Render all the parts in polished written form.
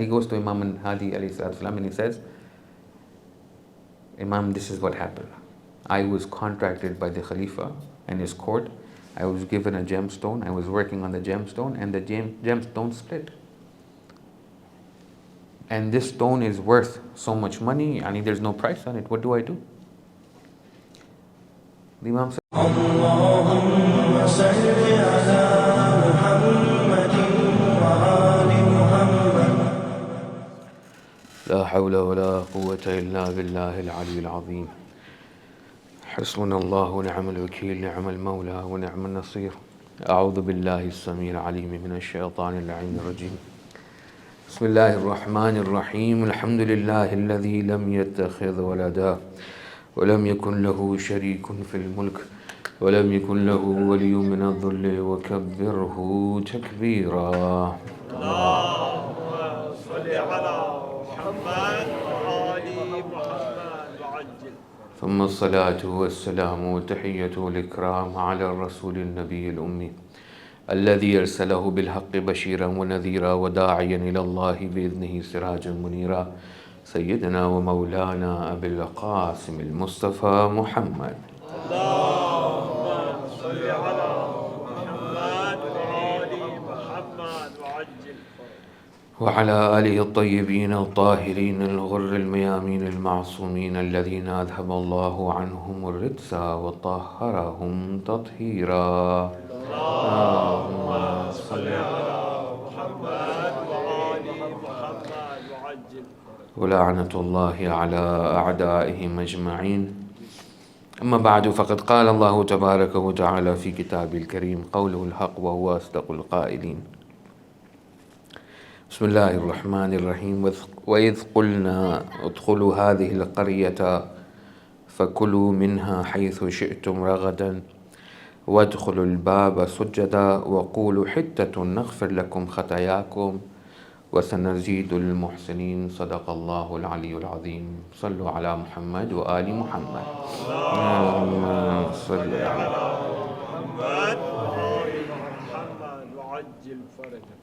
He goes to Imam al-Hadi alayhi salatu wasalam and he says, Imam, this is what happened. I was contracted by the Khalifa and his court. I was given a gemstone. I was working on the gemstone and the gemstone split. And this stone is worth so much money. I mean, there's no price on it. What do I do? The Imam said, Allahumma salli ala Muhammadin wa ali Muhammad. La hawla wa la quwwata illa billahi al-ali al-azim. حسبنا الله ونعم الوكيل نعم المولى ونعم النصير أعوذ بالله السميع العليم من الشيطان اللعين الرجيم بسم الله الرحمن الرحيم الحمد لله الذي لم يتخذ ولدا ولم يكن له شريك في الملك ولم يكن له ولي من الذل وكبره تكبيرا اللهم صل على محمد وآل محمد وعجل ثم الصلاة والسلام وتحية الإكرام على الرسول النبي الأمي الذي أرسله بالحق بشيرا ونذيرا وداعيا إلى الله بإذنه سراجا منيرا سيدنا ومولانا أبي القاسم المصطفى محمد اللهم صل على محمد وآل محمد وعجل وعلى آله الطيبين الطاهرين الغر الميامين المعصومين الذين أذهب الله عنهم الرجس وطهرهم تطهيرا اللهم صل على محمد وآل محمد وعجل ولعنة الله على أعدائهم أجمعين أما بعد فقد قال الله تبارك وتعالى في كتابه الكريم قوله الحق وهو أصدق القائلين بسم الله الرحمن الرحيم وإذ قلنا ادخلوا هذه القرية فكلوا منها حيث شئتم رغدا وادخلوا الباب سجدا وقولوا حتة نغفر لكم خطاياكم وسنزيد المحسنين صدق الله العلي العظيم صلوا على محمد وآل محمد اللهم صل على محمد وآل محمد وعجل فرجه.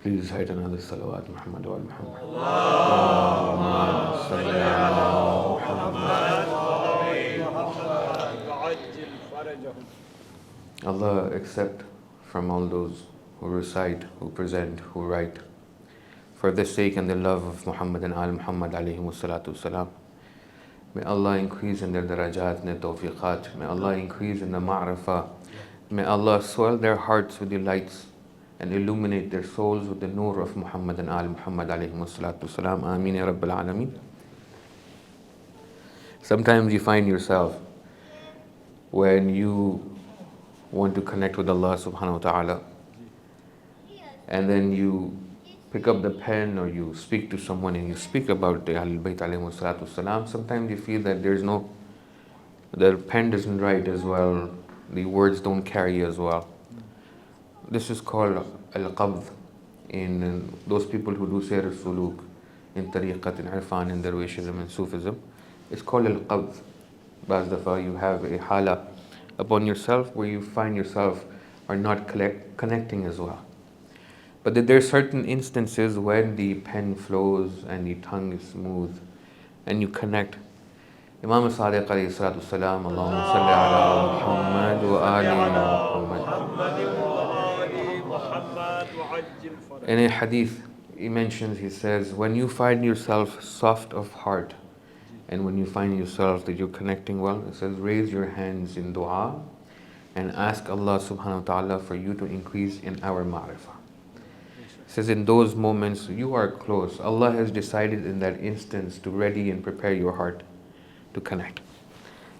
Please write another salawat Muhammad wa Muhammad. Allahumma salli ala Muhammad wa ali Muhammad wa ajil farajahum. Allah accept from all those who recite, who present, who write, for the sake and the love of Muhammad and al Muhammad alayhi salatu salam. May Allah increase in their darajat and their tawfiqat. May Allah increase in the ma'rifah. May Allah soil their hearts with the lights and illuminate their souls with the nur of Muhammad and al Muhammad alayhi salatu salam. Ameen ya Rabbil Alameen. Sometimes you find yourself when you want to connect with Allah subhanahu wa ta'ala and then you pick up the pen or you speak to someone and you speak about the Ahlul Bayt alayhi salatu salam. Sometimes you feel that the pen doesn't write as well, the words don't carry as well. This is called al-qabd in those people who do sayr al-suluk in tariqat, in irfan, in darwishism, in Sufism. It's called al-qabd. Ba'az dafa you have a hala upon yourself where you find yourself are not connecting as well. But there are certain instances when the pen flows and the tongue is smooth and you connect. Imam Sadiq alayhi salatu salam, Allahumma salli ala Muhammad wa ali Muhammad. In a hadith, he mentions, he says, when you find yourself soft of heart and when you find yourself that you're connecting well, it says, raise your hands in dua and ask Allah subhanahu wa ta'ala for you to increase in our ma'rifah. It says, in those moments, you are close. Allah has decided in that instance to ready and prepare your heart to connect.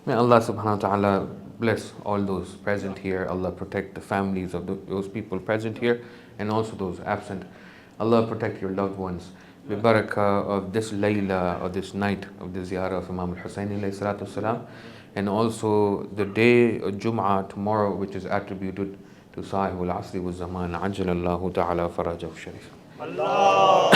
May Allah subhanahu wa ta'ala bless all those present here. Allah protect the families of those people present here and also those absent. Allah protect your loved ones. Bi barakah of this layla, or this night of the ziyarah of Imam al-Husayn alayhi salatu salam, and also the day of Jum'ah tomorrow, which is attributed to Sahib al-Asri wa Zaman, Ajjalallahu ta'ala farajahu sharif. Allah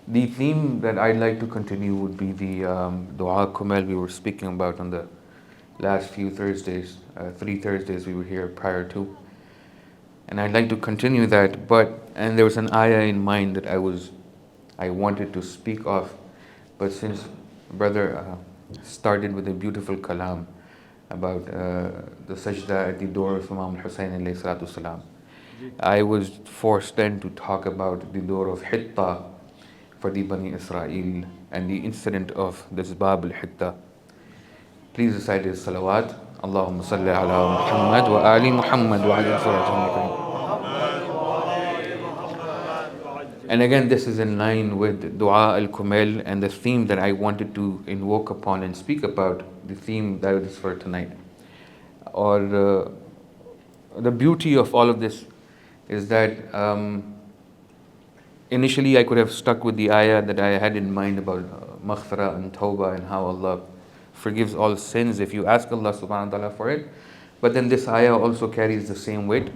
The theme that I'd like to continue would be the Dua Kumail we were speaking about on the last few Thursdays, 3 Thursdays we were here prior to. And I'd like to continue that, and there was an ayah in mind that I wanted to speak of, but since brother started with a beautiful kalam about the sajda at the door of Imam Hussain alayhi salatu salam, I was forced then to talk about the door of Hitta for the Bani Israel and the incident of this Bab al-Hitta. Please recite his salawat. Allahumma salli ala Muhammad wa ali Muhammad wa ali Muhammad. And again, this is in line with Dua al-Kumail and the theme that I wanted to invoke upon and speak about, the theme that is for tonight. Or the beauty of all of this is that initially I could have stuck with the ayah that I had in mind about maghfirah and tawbah and how Allah forgives all sins if you ask Allah subhanahu wa ta'ala for it. But then this ayah also carries the same weight.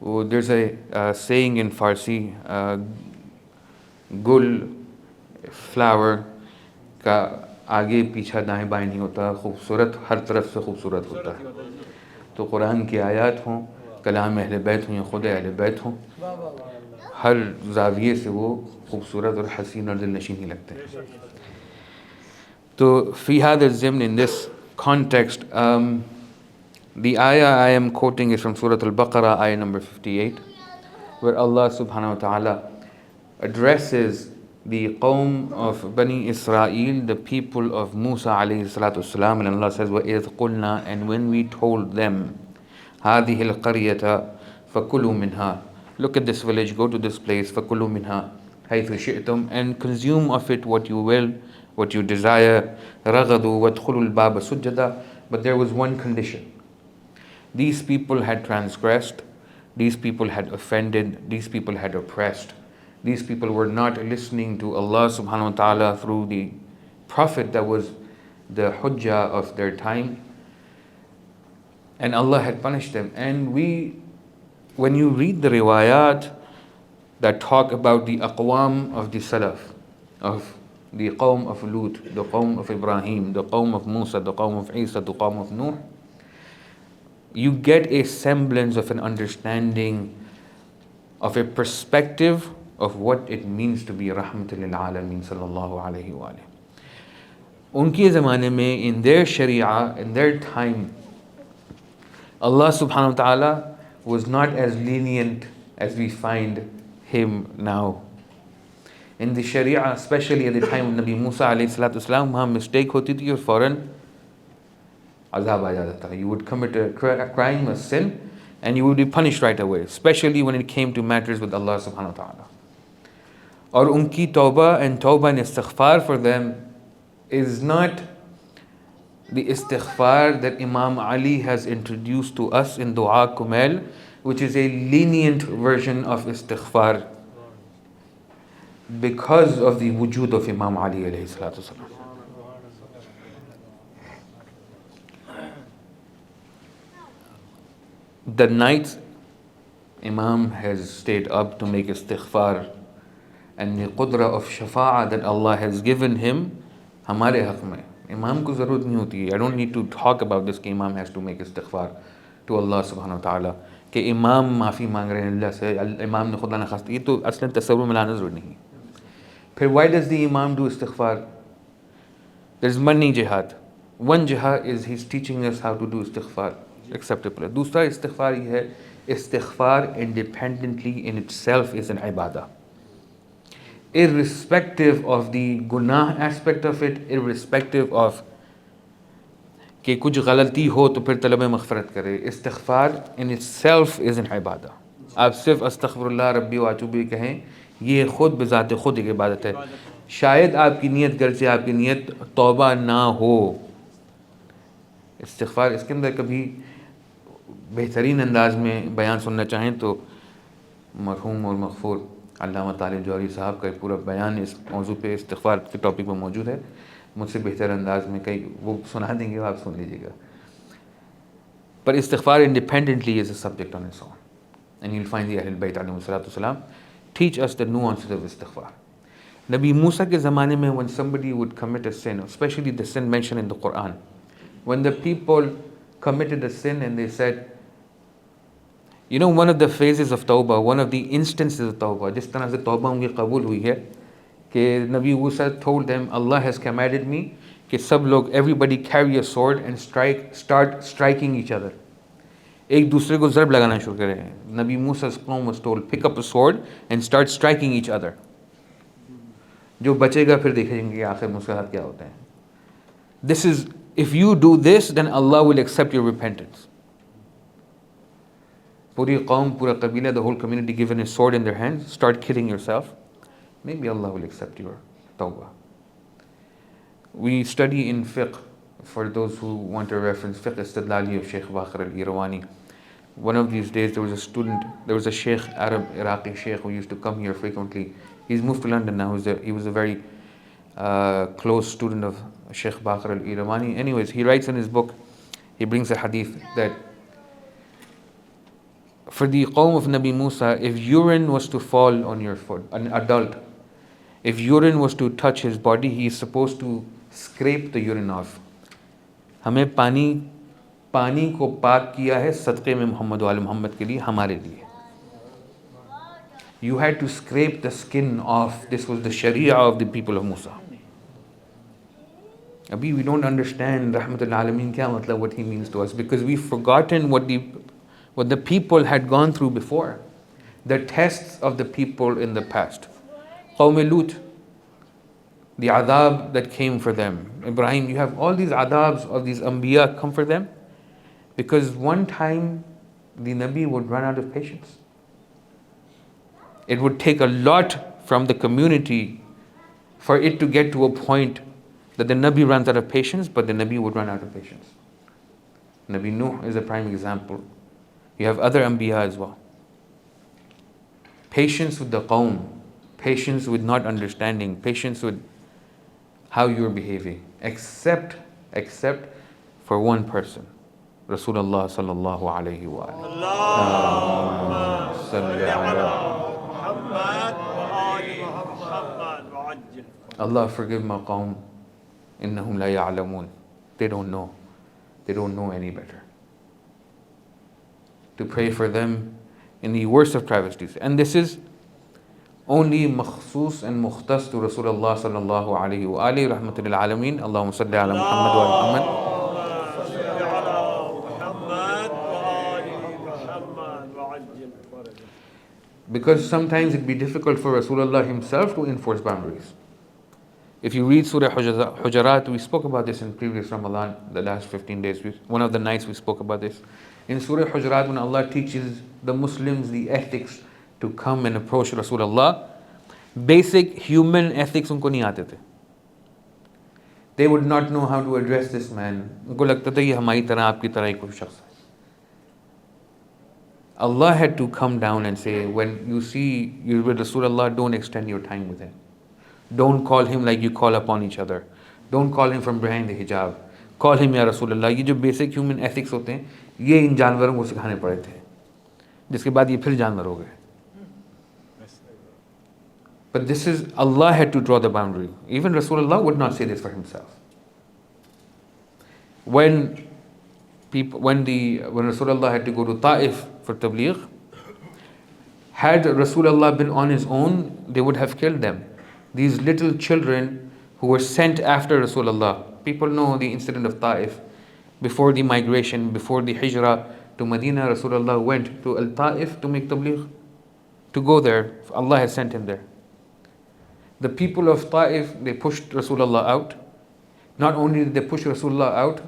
There's a saying in Farsi, gul, flower کا آگے پیچھا دائیں بائیں نہیں ہوتا, خوبصورت ہر طرف سے خوبصورت ہوتا ہے. تو قرآن کی آیات ہوں, کلام اہل بیت ہوں یا خود اہل بیت ہوں, ہر زاویے سے وہ خوبصورت اور حسین اور دل نشین ہی لگتے ہیں. تو فی هذا الضمن, in this context, the ayah I am quoting is from Surah Al-Baqarah, ayah number 58, where Allah subhanahu wa ta'ala addresses the qawm of Bani Israel, the people of Musa alayhi salatu salam, and Allah says, وَإِذْ قُلْنَا, and when we told them, هَذِهِ الْقَرْيَةَ فَكُلُوا مِنْهَا, look at this village, go to this place, فَكُلُوا مِنْهَا حَيْثُ شِئْتُمْ, and consume of it what you will, what you desire, رَغَدُوا وَادْخُلُوا الْبَابَ سُجَّدًا. But there was one condition. These people had transgressed, these people had offended, these people had oppressed. These people were not listening to Allah subhanahu wa ta'ala through the prophet that was the hujjah of their time. And Allah had punished them. And when you read the riwayat that talk about the aqwam of the salaf, of the qawm of Lut, the qawm of Ibrahim, the qawm of Musa, the qawm of Isa, the qawm of Nuh, you get a semblance of an understanding, of a perspective of what it means to be rahmatul lil alameen sallallahu alayhi wa alayhi. Unki zamane mein, in their sharia, in their time, Allah subhanahu wa ta'ala was not as lenient as we find him now. In the sharia, especially at the time of Nabi Musa alayhi salatu wasalam, wahan mistake hoti thi aur fauran azab aa jata tha. You would commit a crime, a sin, and you would be punished right away, especially when it came to matters with Allah subhanahu wa ta'ala. Or unki tawbah and istighfar for them is not the istighfar that Imam Ali has introduced to us in Dua Kumail, which is a lenient version of istighfar because of the wujud of Imam Ali alayhi salatu salam. The night Imam has stayed up to make istighfar, and the qudra of shafa'ah that Allah has given him, hamare haq mein. Imam ko zarorat nahi hoti hai. I don't need to talk about this ki Imam has to make istighfar to Allah subhanahu wa ta'ala, کہ امام معافی مانگ رہے ہیں اللہ سے, امام نے خدا نخواستہ, یہ تو اصلاً تصور میں لانا ضروری نہیں. پھر why does the imam do istighfar? There's money jihad. One jihad is he's teaching us how to do istighfar acceptable. دوسرا استغفار یہ ہے, istighfar independently in itself is an ibadah. Irrespective of the gunah aspect of it, irrespective of کہ کچھ غلطی ہو تو پھر طلب مغفرت کرے, استغفار in itself is an ibadah. آپ صرف استغفر اللہ ربی و اتوب الیہ کہیں, یہ خود بذات خود ایک عبادت ہے. شاید آپ کی نیت گر سے آپ کی نیت توبہ نہ ہو. استغفار اس کے اندر کبھی بہترین انداز میں بیان سننا چاہیں تو مرحوم اور مغفور علامہ طالب جوہری صاحب کا ایک پورا بیان اس موضوع پہ, استغفار کے ٹاپک پہ موجود ہے. مجھ سے بہتر انداز میں کئی وہ سنا دیں گے, آپ سن لیجیے گا. پر استغفار independently is a subject on its own, and you'll find the Ahlul Bayt alayhi salatu wasalam teach us the nuances of istighfar. Nabi Musa کے زمانے میں when somebody would commit a sin, especially the sin mentioned in the Quran, When the people committed a sin and they said, one of the phases of tawbah, one of the instances of tawbah, جس طرح سے توبہ ان کی قبول ہوئی ہے کہ نبی موسیٰ told them, Allah has commanded me کہ سب لوگ, everybody carry a sword and start striking each other. ایک دوسرے کو ضرب لگانا شروع کریں. نبی موسیٰ's قوم was told, pick up a sword and start striking each other. جو بچے گا پھر دیکھیں گے آخر مسئلات کیا ہوتے ہیں. This is, if you do this, then Allah will accept your repentance. پوری قوم, پورا قبیلہ, the whole community given a sword in their hands, start killing yourself. Maybe Allah will accept your tawbah. We study in fiqh, for those who want a reference, fiqh istidlali of Sheikh Baqir al-Irawani. One of these days there was a Sheikh, Arab, Iraqi Sheikh who used to come here frequently. He's moved to London now. He was a very close student of Sheikh Baqir al-Irawani. Anyways, he writes in his book, he brings a hadith that for the qawm of Nabi Musa, if urine was to fall on your foot, an adult, if urine was to touch his body, he is supposed to scrape the urine off. ہمیں پانی کو پاک کیا ہے صدقے میں محمد و آل محمد کے لیے, ہمارے لیے. You had to scrape the skin off. This was the sharia of the people of Musa. Abhi we don't understand Rahmatul Alameen kya matlab, what he means to us, because we've forgotten what the people had gone through before. The tests of the people in the past. Qawm Lut, the adab that came for them. Ibrahim, you have all these adabs of these anbiya come for them, because one time the Nabi would run out of patience. It would take a lot from the community for it to get to a point that the Nabi runs out of patience, but the Nabi would run out of patience. Nabi Nuh is a prime example. You have other anbiya as well. Patience with the qawm, patience with not understanding, patience with how you're behaving, except for one person, Rasulullah sallallahu alayhi wa sallam. Allah forgive my qawm, innahum la ya'lamun. They don't know any better. To pray for them in the worst of travesties. And this is only makhsus and mukhtas to Rasulullah sallallahu alayhi wa alihi rahmatul lil alameen. Allahumma salli ala Muhammad wa ala Muhammad. Because sometimes it'd be difficult for Rasulullah himself to enforce boundaries. If you read Surah Hujarat, we spoke about this in previous Ramadan, the last 15 days. One of the nights we spoke about this. In Surah Hujarat, when Allah teaches the Muslims the ethics to come and approach Rasulullah, basic human ethics unko nahi aate the. They would not know how to address this man. Unko lagta tha ye hamari tarah, aapki tarah hi koi shakhs hai. Allah had to come down and say, when you see you're with Rasulullah, don't extend your time with him. Don't call him like you call upon each other. Don't call him from behind the hijab. Call him Ya Rasulullah. یہ جو basic human ethics ہوتے ہیں, یہ ان جانوروں کو سکھانے پڑے تھے, جس کے بعد یہ پھر جانور ہو گئے. But this is, Allah had to draw the boundary. Even Rasulullah would not say this for himself. When Rasulullah had to go to Ta'if for tabligh, had Rasulullah been on his own, they would have killed them. These little children who were sent after Rasulullah. People know the incident of Ta'if. Before the migration, before the hijrah to Medina, Rasulullah went to Al-Ta'if to make tabligh, to go there. Allah had sent him there. The people of Ta'if, they pushed Rasulullah out. Not only did they push Rasulullah out,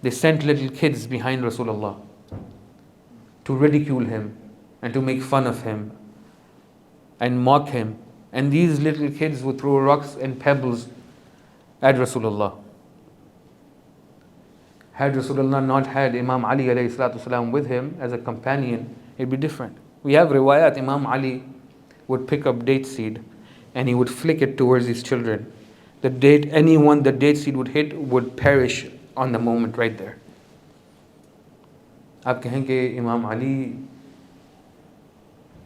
they sent little kids behind Rasulullah to ridicule him and to make fun of him and mock him. And these little kids would throw rocks and pebbles at Rasulullah. Had Rasulullah not had Imam Ali alayhi salatu wasalam with him as a companion, it'd be different. We have riwayat, Imam Ali would pick up date seed and he would flick it towards his children. Anyone the date seed would hit would perish on the moment right there. آپ کہیں کہ امام علی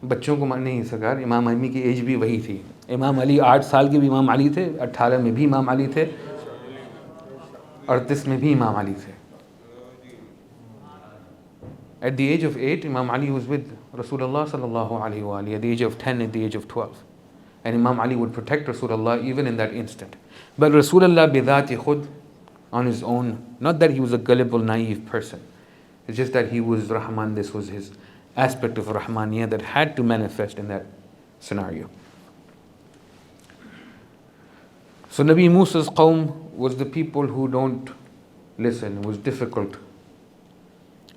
بچوں کو نہیں سرکار, امام علی کی ایج بھی وہی تھی. امام علی 8 سال کے بھی امام علی تھے, 18 میں بھی امام علی تھے, 38 میں بھی امام علی تھے. At the age of 8, Imam Ali was with Rasulullah sallallahu alaihi wa alihi. At the age of 10, at the age of 12. And Imam Ali would protect Rasulullah even in that instant. But Rasulullah bidhati khud, on his own, not that he was a gullible, naive person. It's just that he was Rahman, this was his aspect of Rahmaniyah that had to manifest in that scenario. So Nabi Musa's qawm was the people who don't listen. It was difficult.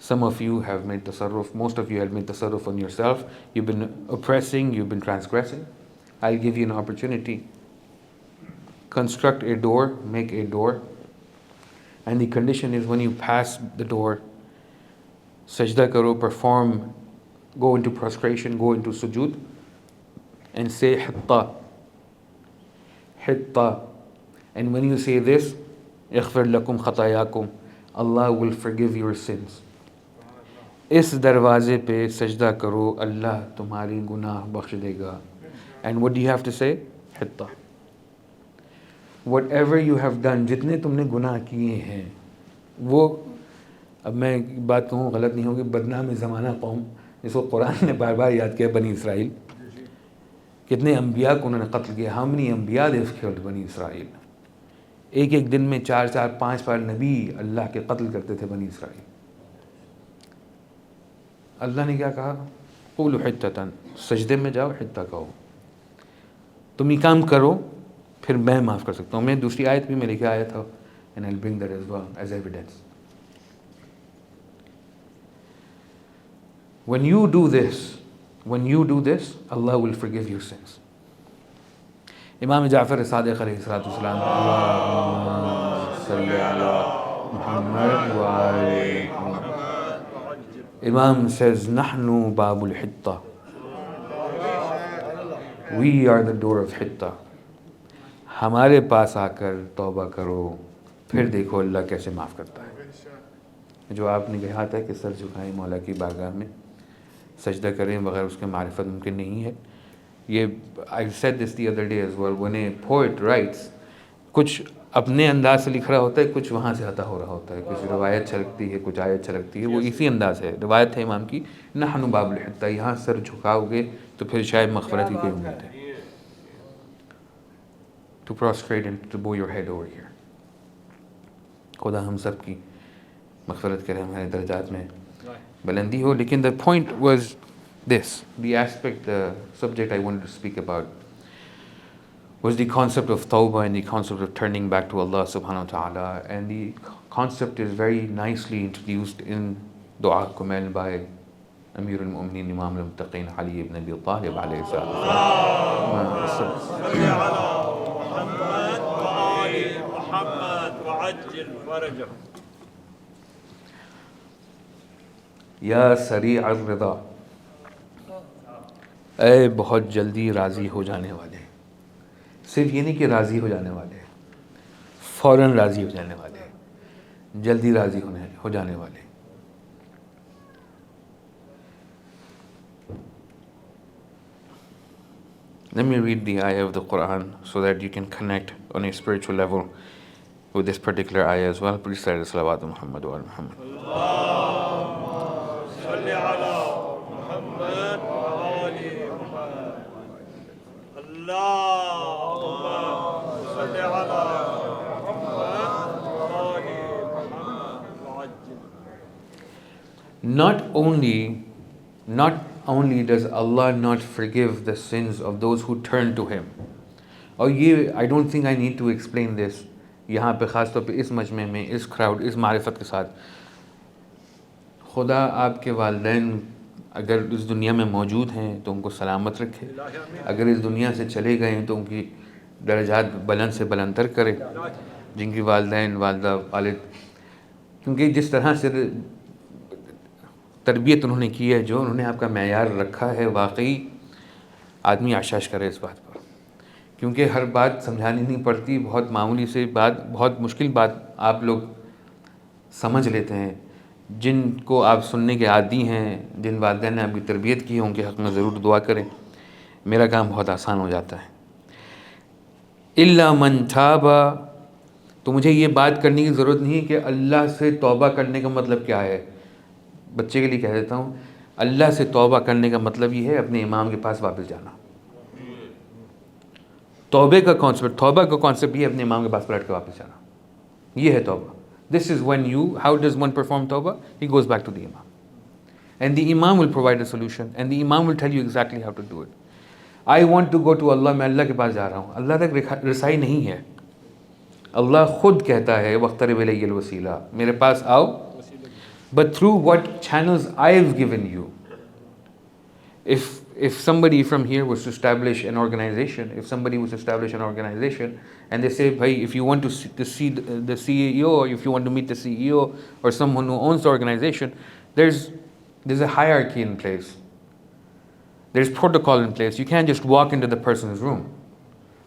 Some of you have made tasarruf, most of you have made tasarruf on yourself. You've been oppressing, you've been transgressing. I'll give you an opportunity. Construct a door, make a door. And the condition is when you pass the door, sajda karo, perform, go into prostration, go into sujood, and say hitta. Hitta. And when you say this, اغفر لكم خطاياكم, Allah will forgive your sins. اس دروازے پہ سجدہ کرو, اللہ تمہاری گناہ بخش دے گا. And what do you have to say? حطہ. Whatever you have done, جتنے تم نے گناہ کیے ہیں, وہ, اب میں بات کہوں غلط نہیں ہوگی, بدنام زمانہ قوم, جس کو قرآن نے بار بار یاد کیا, بنی اسرائیل. کتنے انبیاء کو انہوں نے قتل کیا. How many انبیاء they've killed بنی اسرائیل. ایک دن میں 4 5 بار نبی اللہ کے قتل کرتے تھے بنی اسرائیل. اللہ نے کیا کہا؟ قولوا حطۃ, سجدے میں جاؤ, حطہ کہو. تم یہ کام کرو, پھر میں معاف کر سکتا ہوں. میں دوسری آیت بھی میں لے کے آیا تھا, and I'll bring that as well as evidence. When you do this, Allah will forgive your sins. امام جعفر صادق علیہ الصلوۃ والسلام, اللہم صلی علی محمد وعلی محمد. Imam says, نحن باب الحطة. We are the door of حطہ. ہمارے پاس آ کر توبہ کرو, پھر دیکھو اللہ کیسے معاف کرتا ہے. جو آپ نے کہا تھا کہ سر جھکائیں مولا کی بارگاہ میں, سجدہ کریں بغیر اس کے معرفت ممکن نہیں ہے. یہ I said this the other day as well. When a poet writes, کچھ اپنے انداز سے لکھ رہا ہوتا ہے, کچھ وہاں سے عطا ہو رہا ہوتا ہے. کچھ روایت چھلکتی ہے, کچھ آیت چھلکتی ہے, وہ اسی انداز ہے. روایت ہے امام کی, نحن باب الحطہ, یہاں سر جھکاؤ گے تو پھر شاید مغفرت کی کوئی امید ہے. To prostrate and to bow your head over here. خدا ہم سب کی مغفرت کرے, ہمارے درجات میں بلندی ہو. لیکن the point was this, the aspect, the subject I wanted to speak about was the concept of tawbah and the concept of turning back to Allah subhanahu wa ta'ala. And the concept is very nicely introduced in Dua Kumail by Amir al-Mu'mineen Imam al-Muttaqeen Ali ibn Abi Talib alayhi salam. یا سریع الرضا, اے بہت جلدی راضی ہو جانے والے. صرف یہ نہیں کہ راضی ہو جانے والے, فوراً راضی ہو جانے والے, جلدی راضی ہو جانے والے. Let me read the ayah of the Quran so that you can connect on a spiritual level with this particular ayah as well. Please say salawat Muhammad wa Muhammad. Not only does Allah not forgive the sins of those who turn to Him. اور یہ I don't think I need to explain this یہاں پہ, خاص طور پہ اس مجمع میں, اس crowd, اس معرفت کے ساتھ. خدا آپ کے والدین اگر اس دنیا میں موجود ہیں تو ان کو سلامت رکھے, اگر اس دنیا سے چلے گئے ہیں تو ان کی درجات بلند سے بلند تر کرے, جن کی والدین, والدہ, والد, کیونکہ جس طرح سے تربیت انہوں نے کی ہے, جو انہوں نے آپ کا معیار رکھا ہے, واقعی آدمی آشاش کرے اس بات پر. کیونکہ ہر بات سمجھانی نہیں پڑتی, بہت معمولی سے بات, بہت مشکل بات آپ لوگ سمجھ لیتے ہیں. جن کو آپ سننے کے عادی ہیں, جن والدین نے آپ کی تربیت کی ہے, ان کے حق میں ضرور دعا کریں, میرا کام بہت آسان ہو جاتا ہے. إِلَّا مَنْ تَابَ تو مجھے یہ بات کرنے کی ضرورت نہیں ہے کہ اللہ سے توبہ کرنے کا مطلب کیا ہے. بچے کے لیے کہہ دیتا ہوں, اللہ سے توبہ کرنے کا مطلب یہ ہے اپنے امام کے پاس واپس جانا. توبہ کا کانسیپٹ یہ ہے اپنے امام کے پاس پلٹ کے واپس جانا. یہ ہے توبہ. This is when you, how does one perform توبہ؟ He goes back to the imam and the imam will provide a solution and the imam will tell you exactly how to do it. I want to go to Allah, میں اللہ کے پاس جا رہا ہوں. اللہ تک رسائی نہیں ہے. اللہ خود کہتا ہے وَاقْتَرِبْ إِلَيَّ الْوَسِيلَہ, میرے پاس آؤ, but through what channels I've given you. If somebody from here was to establish an organization, and they say, bhai, if you want to see the CEO, or if you want to meet the CEO or someone who owns the organization, there's a hierarchy in place. There's protocol in place. You can't just walk into the person's room,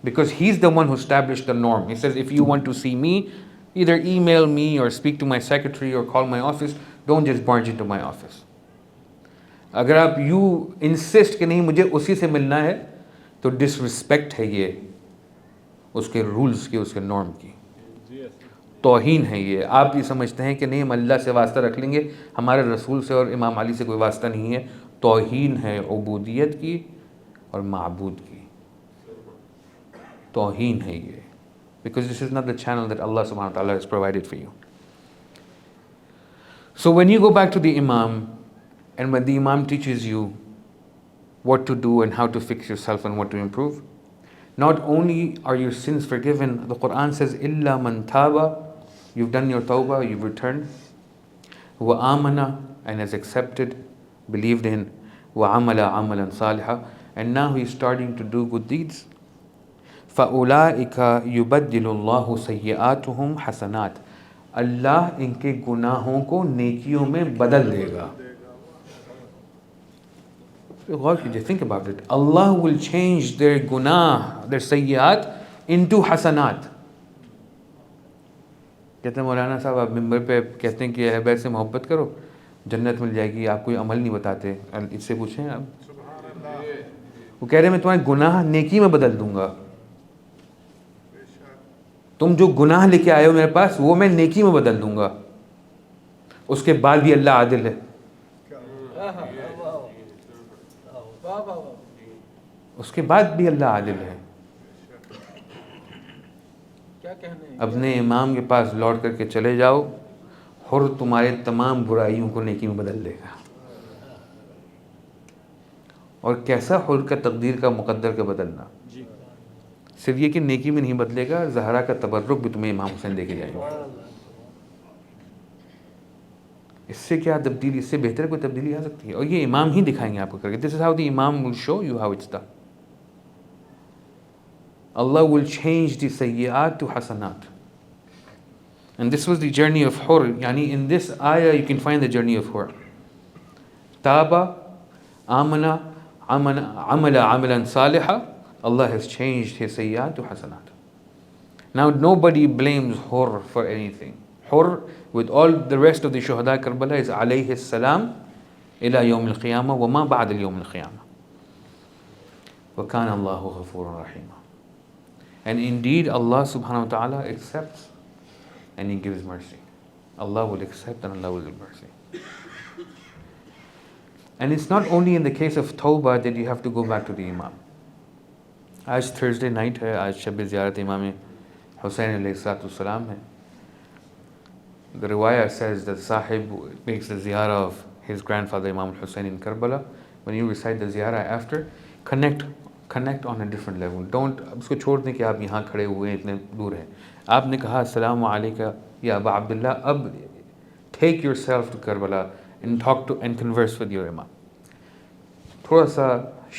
because he's the one who established the norm. He says, if you want to see me, either email me or speak to my secretary or call my office. Don't just barge into my office. اگر آپ you insist کہ نہیں مجھے اسی سے ملنا ہے, تو ڈس رسپیکٹ ہے یہ اس کے رولز کی, اس کے نارم کی, توہین ہے یہ. آپ یہ سمجھتے ہیں کہ نہیں ہم اللہ سے واسطہ رکھ لیں گے, ہمارے رسول سے اور امام علی سے کوئی واسطہ نہیں ہے. توہین ہے عبودیت کی اور معبود کی, توہین ہے یہ. Because this is not the channel that Allah subhanahu wa ta'ala has provided for you. So when you go back to the imam, and when the imam teaches you what to do and how to fix yourself and what to improve, not only are your sins forgiven, the Quran says, إِلَّا مَنْ تَابَ, you've done your tawbah, you've returned, وَآمَنَ, and has accepted, believed in, وَعَمَلَ عَمَلًا صَالِحًا, and now he's starting to do good deeds. فَأُولَٰئِكَ يُبَدِّلُ اللَّهُ سَيِّئَاتُهُمْ حَسَنَاتٍ, اللہ ان کے گناہوں کو نیکیوں میں بدل دے گا. غور کیجیے, think about it. Allah will change their گناہ, their سیئات into حسنات. کہتے ہیں مولانا صاحب آپ ممبر پہ کہتے ہیں کہ اہل بیت سے محبت کرو جنت مل جائے گی, آپ کوئی عمل نہیں بتاتے. اس سے پوچھیں آپ, وہ کہہ رہے ہیں میں تمہارے گناہ نیکی میں بدل دوں گا. تم جو گناہ لے کے آئے ہو میرے پاس وہ میں نیکی میں بدل دوں گا. اس کے بعد بھی اللہ عادل ہے. اس کے بعد بھی اللہ عادل ہے. اپنے امام کے پاس لوٹ کر کے چلے جاؤ, حر تمہارے تمام برائیوں کو نیکی میں بدل دے گا. اور کیسا حر کا تقدیر کا مقدر کا بدلنا, صرف یہ کہ نیکی میں نہیں بدلے گا, زہرا کا تبرک بھی تمہیں امام حسین دے کے جائیں گے. اس سے کیا تبدیلی, اس سے بہتر کوئی تبدیلی آ سکتی ہے؟ اور یہ امام ہی دکھائیں گے آپ کو کر کے. دس is how the imam will show you how it's done. Allah will change the sayyi'at to hasanat. And this was the journey of Hur. Yani in this ayah you can find the journey of Hur. Taba, amana, amala amalan saliha. Allah has changed his sayyi'at to hasanat. Now nobody blames Hur for anything. Hur, with all the rest of the shuhada Karbala, is alayhi salam ila yawm al-qiyamah wa ma ba'da al-yawm al-qiyamah. Wa kana Allahu ghafurun rahima. And indeed Allah subhanahu wa ta'ala accepts and he gives mercy. Allah will accept and Allah will give mercy. And it's not only in the case of tawbah that you have to go back to the imam. آج Thursday night ہے, آج شب زیارت امام حسین علیہ السلام ہے. The riwayah says that Sahib makes the ziyarah of his grandfather Imam al-Hussein in Karbala. When you recite the ziyarah after, connect on a different level. Don't اس کو چھوڑ دیں کہ آپ یہاں کھڑے ہوئے ہیں اتنے دور ہیں. آپ نے کہا السلام علیکہ یا ابا عبداللہ, اب take yourself to Karbala and talk to and converse with your imam. تھوڑا سا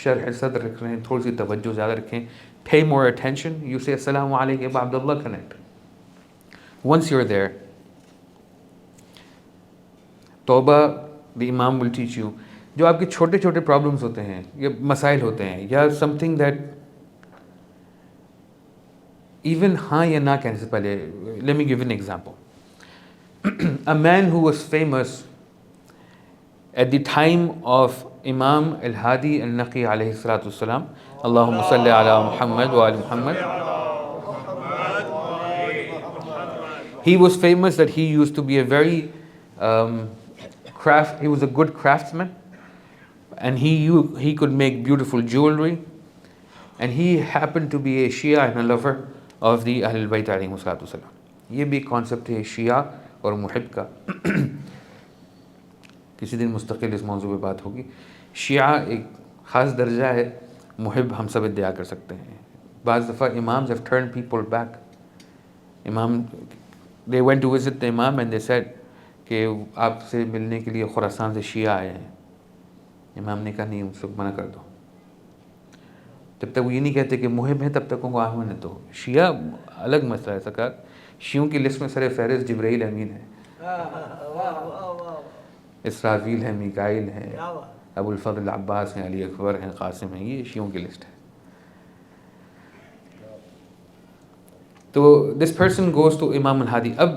شرح صدر رکھ رہے ہیں, تھوڑی سی توجہ زیادہ رکھیں. Pay more attention. You say السلام علیکہ ابا عبداللہ, connect. Once you're there, توبہ the imam will teach you. جو آپ کے چھوٹے چھوٹے پرابلمس ہوتے ہیں یا مسائل ہوتے ہیں یا سم تھنگ دیٹ ایون ہاں یا نہ کہنے سے پہلے, let me give an example. A man who was famous at the time of Imam al-Hadi al-Naqi alayhi salatu wassalam, Allahumma salli ala Muhammad wa ali Muhammad. He was famous that he used to be a very he was a good craftsman, and he could make beautiful jewelry, and he happened to be a Shia and a lover of the Ahlul Bayt alayhi salatu wasalam. یہ بھی concept ہے شیعہ اور محب کا. کسی دن مستقل اس موضوع پہ بات ہوگی. شیعہ ایک خاص درجہ ہے, محب ہم سب ادعا کر سکتے ہیں. بعض دفعہ imams have turned people back. امام they went to visit the imam and they said کہ آپ سے ملنے کے لیے خراسان سے شیعہ آئے ہیں. امام نے کہا نہیں, اس کو منع کر دو. جب تک وہ یہ نہیں کہتے کہ محب ہیں تب تک ان کو آنے ہونے دو. شیعہ الگ مسئلہ ہے سرکار. شیعوں کی لسٹ میں سر فہرست جبرائیل امین ہے, اسرافیل ہے, میکائیل ہے, ابو الفضل عباس ہیں, علی اکبر ہیں, قاسم ہیں. یہ شیعوں کی لسٹ ہے. تو this person goes to Imam al-Hadi. اب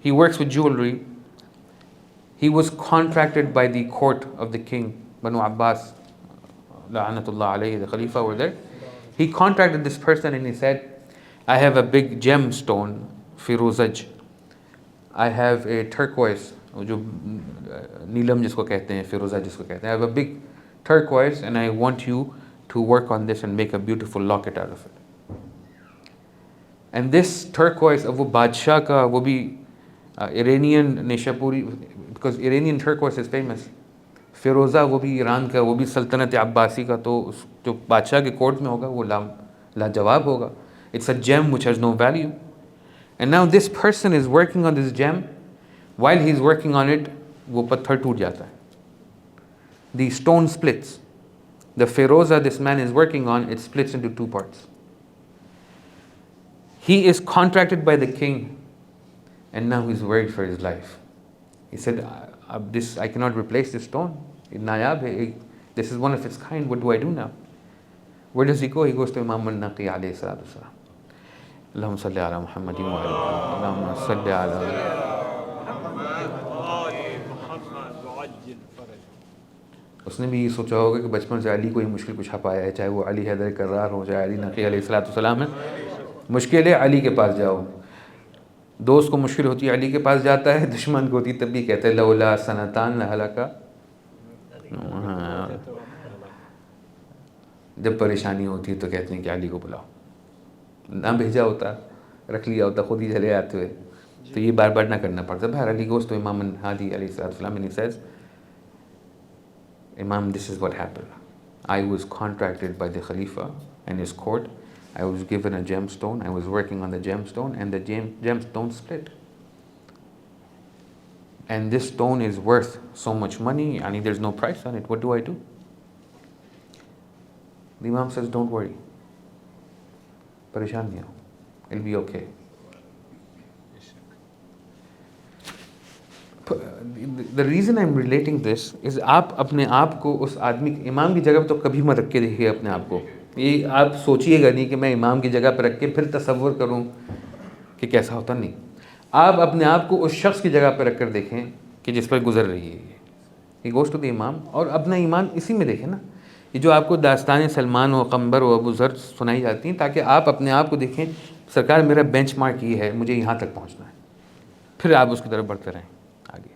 he works with jewelry. He was contracted by the court of the king, Banu Abbas, la'anatullah alayhi, the Khalifa were there. He contracted this person and he said, I have a big gemstone, Firuzaj. I have a turquoise, جو نیلم جس کو کہتے ہیں, فیروزہ جس کو کہتے ہیں. I have a big turquoise and I want you to work on this and make a beautiful locket out of it. And this turquoise, اب وہ بادشاہ کا, وہ بھی Iranian نیشاپوری, because Iranian turquoise is famous. Firoza وہ بھی ایران کا, وہ بھی سلطنت عباسی کا, تو جو بادشاہ کے کورٹ میں ہوگا وہ لاجواب ہوگا. It's a gem which has no value. And now this person is working on this gem. While he's working on it, وہ پتھر ٹوٹ جاتا ہے. The stone splits. The Feroza this man is working on, it splits into two parts. He is contracted by the king, and now he's worried for his life. He said, I cannot replace this stone. Nayab hai, this is one of its kind. What do I do now? Where does he go? He goes to Imam al-Naqi alayhi salatu wasalam. Allahumma salli ala Muhammadin wa ala Allahumma salli ala. اس نے بھی یہ سوچا ہوگا کہ بچپن سے علی کو ہی مشکل کچھ پایا ہے, چاہے وہ علی حیدر کرار ہو, چاہے علی نقی علیہ الصلوۃ والسلام ہے. مشکل ہے علی کے پاس جاؤ. دوست کو مشکل ہوتی ہے علی کے پاس جاتا ہے, دشمن کو ہوتی تب بھی کہتے ہیں لولا سنتان لہلکا. جب پریشانی ہوتی ہے تو کہتے ہیں کہ علی کو بلاؤ. نہ بھیجا ہوتا, رکھ لیا ہوتا, خود ہی چلے آتے ہوئے, تو یہ بار بار نہ کرنا پڑتا. بہر علی goes to Imam al-Hadi علیہ السلام and he says, Imam, this is what happened. I was contracted by the Khalifa and his court. I was given a gemstone. I was working on the gemstone and the gemstone split. And this stone is worth so much money. I mean, there's no price on it. What do I do? The Imam says, don't worry. Pareshan nahi ho. It'll be okay. The reason I'm relating this is آپ اپنے آپ کو اس آدمی امام کی جگہ پہ تو کبھی مت رکھ کے دیکھیے اپنے آپ کو. یہ آپ سوچیے گا نہیں کہ میں امام کی جگہ پہ رکھ کے پھر تصور کروں کہ کیسا ہوتا. نہیں, آپ اپنے آپ کو اس شخص کی جگہ پہ رکھ کر دیکھیں کہ جس پر گزر رہی ہے. یہ گوشت دی امام, اور اپنا ایمان اسی میں دیکھیں نا. یہ جو آپ کو داستان سلمان و قمبر و ابو ذر سنائی جاتی ہیں تاکہ آپ اپنے آپ کو دیکھیں, سرکار میرا بینچ مارک یہ ہے, مجھے یہاں تک پہنچنا ہے, پھر آپ اس کی طرف بڑھتے رہیں آگے.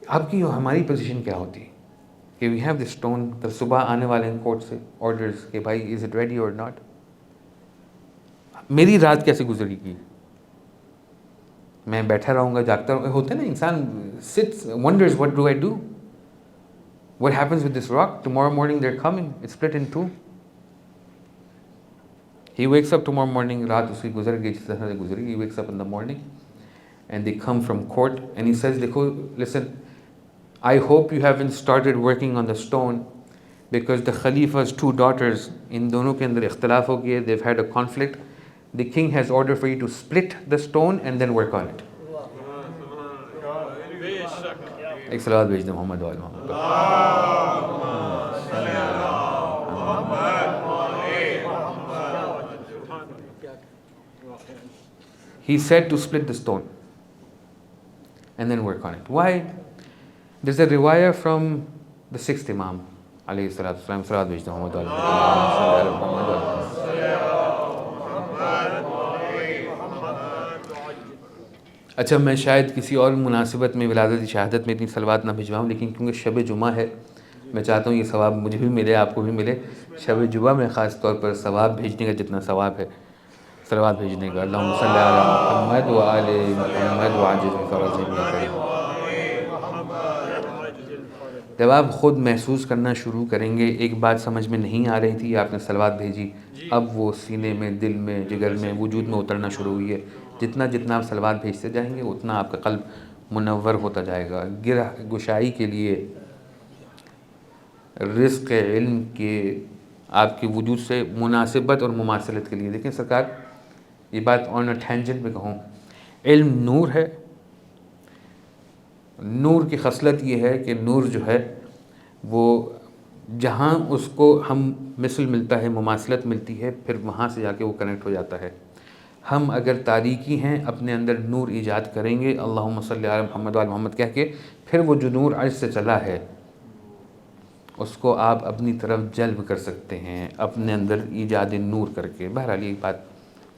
آپ کی ہماری پوزیشن کیا ہوتی ہے کہ وی ہیو دس اسٹون, کل صبح آنے والے ہیں کورٹ سے آرڈرز کہ بھائی از اٹ ریڈی اور ناٹ. میری رات کیسے گزری گی, میں بیٹھا رہوں گا, جاگتا رہوں گا. ہوتا ہے نا انسان sits wonders what do I do, what happens with this rock, tomorrow morning they're coming, it's split in two. He wakes up tomorrow morning, رات اس کی گزر گئی جس طرح سے گزری. He wakes up in the morning and they come from court and he says, دیکھو listen, I hope you haven't started working on the stone because the Khalifa's two daughters, in دونوں کے اندر اختلاف ہو گیا, they've had a conflict. The king has ordered for you to split the stone and then work on it. ایک صلوات بھیج دیں محمد وآل محمد. He said to split the stone and then work on it. Why? There's a riwayah from the sixth Imam alayhi salatu wasalam. Salawat bhejta Muhammad wa ala Muhammad. اچھا میں شاید کسی اور مناسبت میں ولادت شہادت میں اتنی صلوات نہ بھجواؤں، لیکن کیونکہ شب جمعہ ہے میں چاہتا ہوں یہ ثواب مجھے بھی ملے، آپ کو بھی ملے. شب جمعہ میں خاص طور پر ثواب بھیجنے کا جتنا ثواب ہے صلوات بھیجنے کا. اللہم صلی علی محمد و آل محمد وعجل فرجہ یا کریم. جب آپ خود محسوس کرنا شروع کریں گے، ایک بات سمجھ میں نہیں آ رہی تھی، آپ نے صلوات بھیجی، اب وہ سینے میں، دل میں، جگر میں، وجود میں اترنا شروع ہوئی ہے. جتنا جتنا آپ صلوات بھیجتے جائیں گے اتنا آپ کا قلب منور ہوتا جائے گا. گرہ گشائی کے لیے، رزق علم کے آپ کے وجود سے مناسبت اور مماثلت کے لیے. دیکھیں سرکار، یہ بات آن اے ٹینجنٹ میں کہوں، علم نور ہے. نور کی خصلت یہ ہے کہ نور جو ہے وہ جہاں اس کو ہم مثل ملتا ہے، مماثلت ملتی ہے، پھر وہاں سے جا کے وہ کنیکٹ ہو جاتا ہے. ہم اگر تاریکی ہیں اپنے اندر نور ایجاد کریں گے، اللہم صلی علی محمد وعلی محمد کہہ کے، پھر وہ جو نور عرش سے چلا ہے اس کو آپ اپنی طرف جلب کر سکتے ہیں اپنے اندر ایجاد نور کر کے. بہرحال یہ بات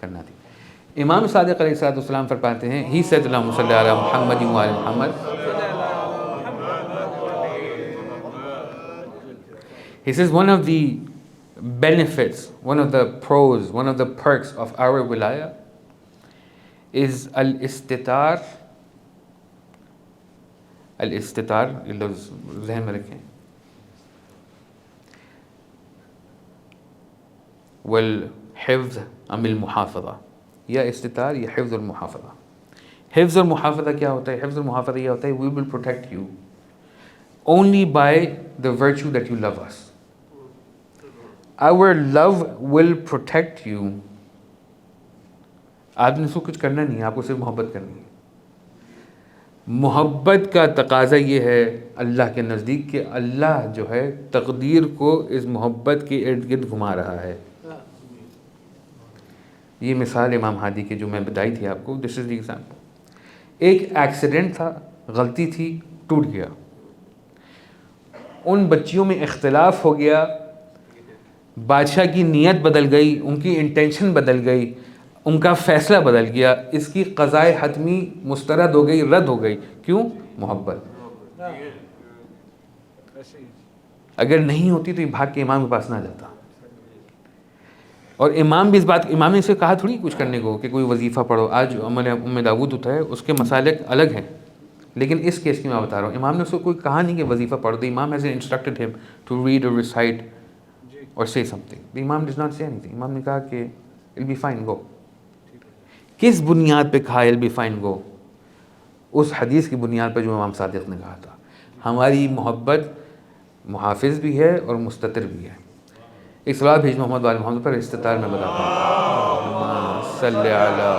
کرنا تھی. امام صادق علیہ السلام فرماتے ہیں، ہی سید اللہم صلی علی محمد وعلی محمد. He says one of the benefits, one of the pros, one of the perks of our wilaya is al-istitar. Al-istitar, یہ لفظ ذہن میں رکھیں. والحفظ ام المحافظہ، یا استطار یا حفظ المحافظہ. حفظ المحافظہ کیا ہوتا ہے؟ حفظ المحافظہ یہ ہوتا ہے we will protect you only by the virtue that you love us. Our love will protect you. آپ نے اس کو کچھ کرنا نہیں ہے، آپ کو صرف محبت کرنی ہے. محبت کا تقاضا یہ ہے اللہ کے نزدیک کہ اللہ جو ہے تقدیر کو اس محبت کے ارد گرد گھما رہا ہے. یہ مثال امام ہادی کی جو میں بتائی تھی آپ کو، دس از دی ایگزامپل. ایک ایکسیڈنٹ تھا، غلطی تھی، ٹوٹ گیا. ان بچیوں میں اختلاف ہو گیا، بادشاہ کی نیت بدل گئی، ان کی انٹینشن بدل گئی، ان کا فیصلہ بدل گیا. اس کی قضائے حتمی مسترد ہو گئی، رد ہو گئی. کیوں؟ محبت. اگر نہیں ہوتی تو یہ بھاگ کے امام کے پاس نہ جاتا. اور امام بھی اس بات، امام نے اسے کہا تھوڑی کچھ کرنے کو کہ کوئی وظیفہ پڑھو. آج عمل ام داود ہوتا ہے، اس کے مسالک الگ ہیں، لیکن اس کیس کی میں بتا رہا ہوں امام نے اس کو کوئی کہا نہیں کہ وظیفہ پڑھ دو. امام has instructed him to read or recite or say something. The Imam does not say anything. امام نے کہا کہ it'll be fine, go. کس بنیاد پہ کہا it'll be fine, go؟ اس حدیث کی بنیاد پہ جو امام صادق نے کہا تھا. ہماری محبت محافظ بھی ہے اور مستتر بھی ہے. ایک سوال بھیج محمد وعلی محمد پر استطار میں بتاتا ہوں. صلی علی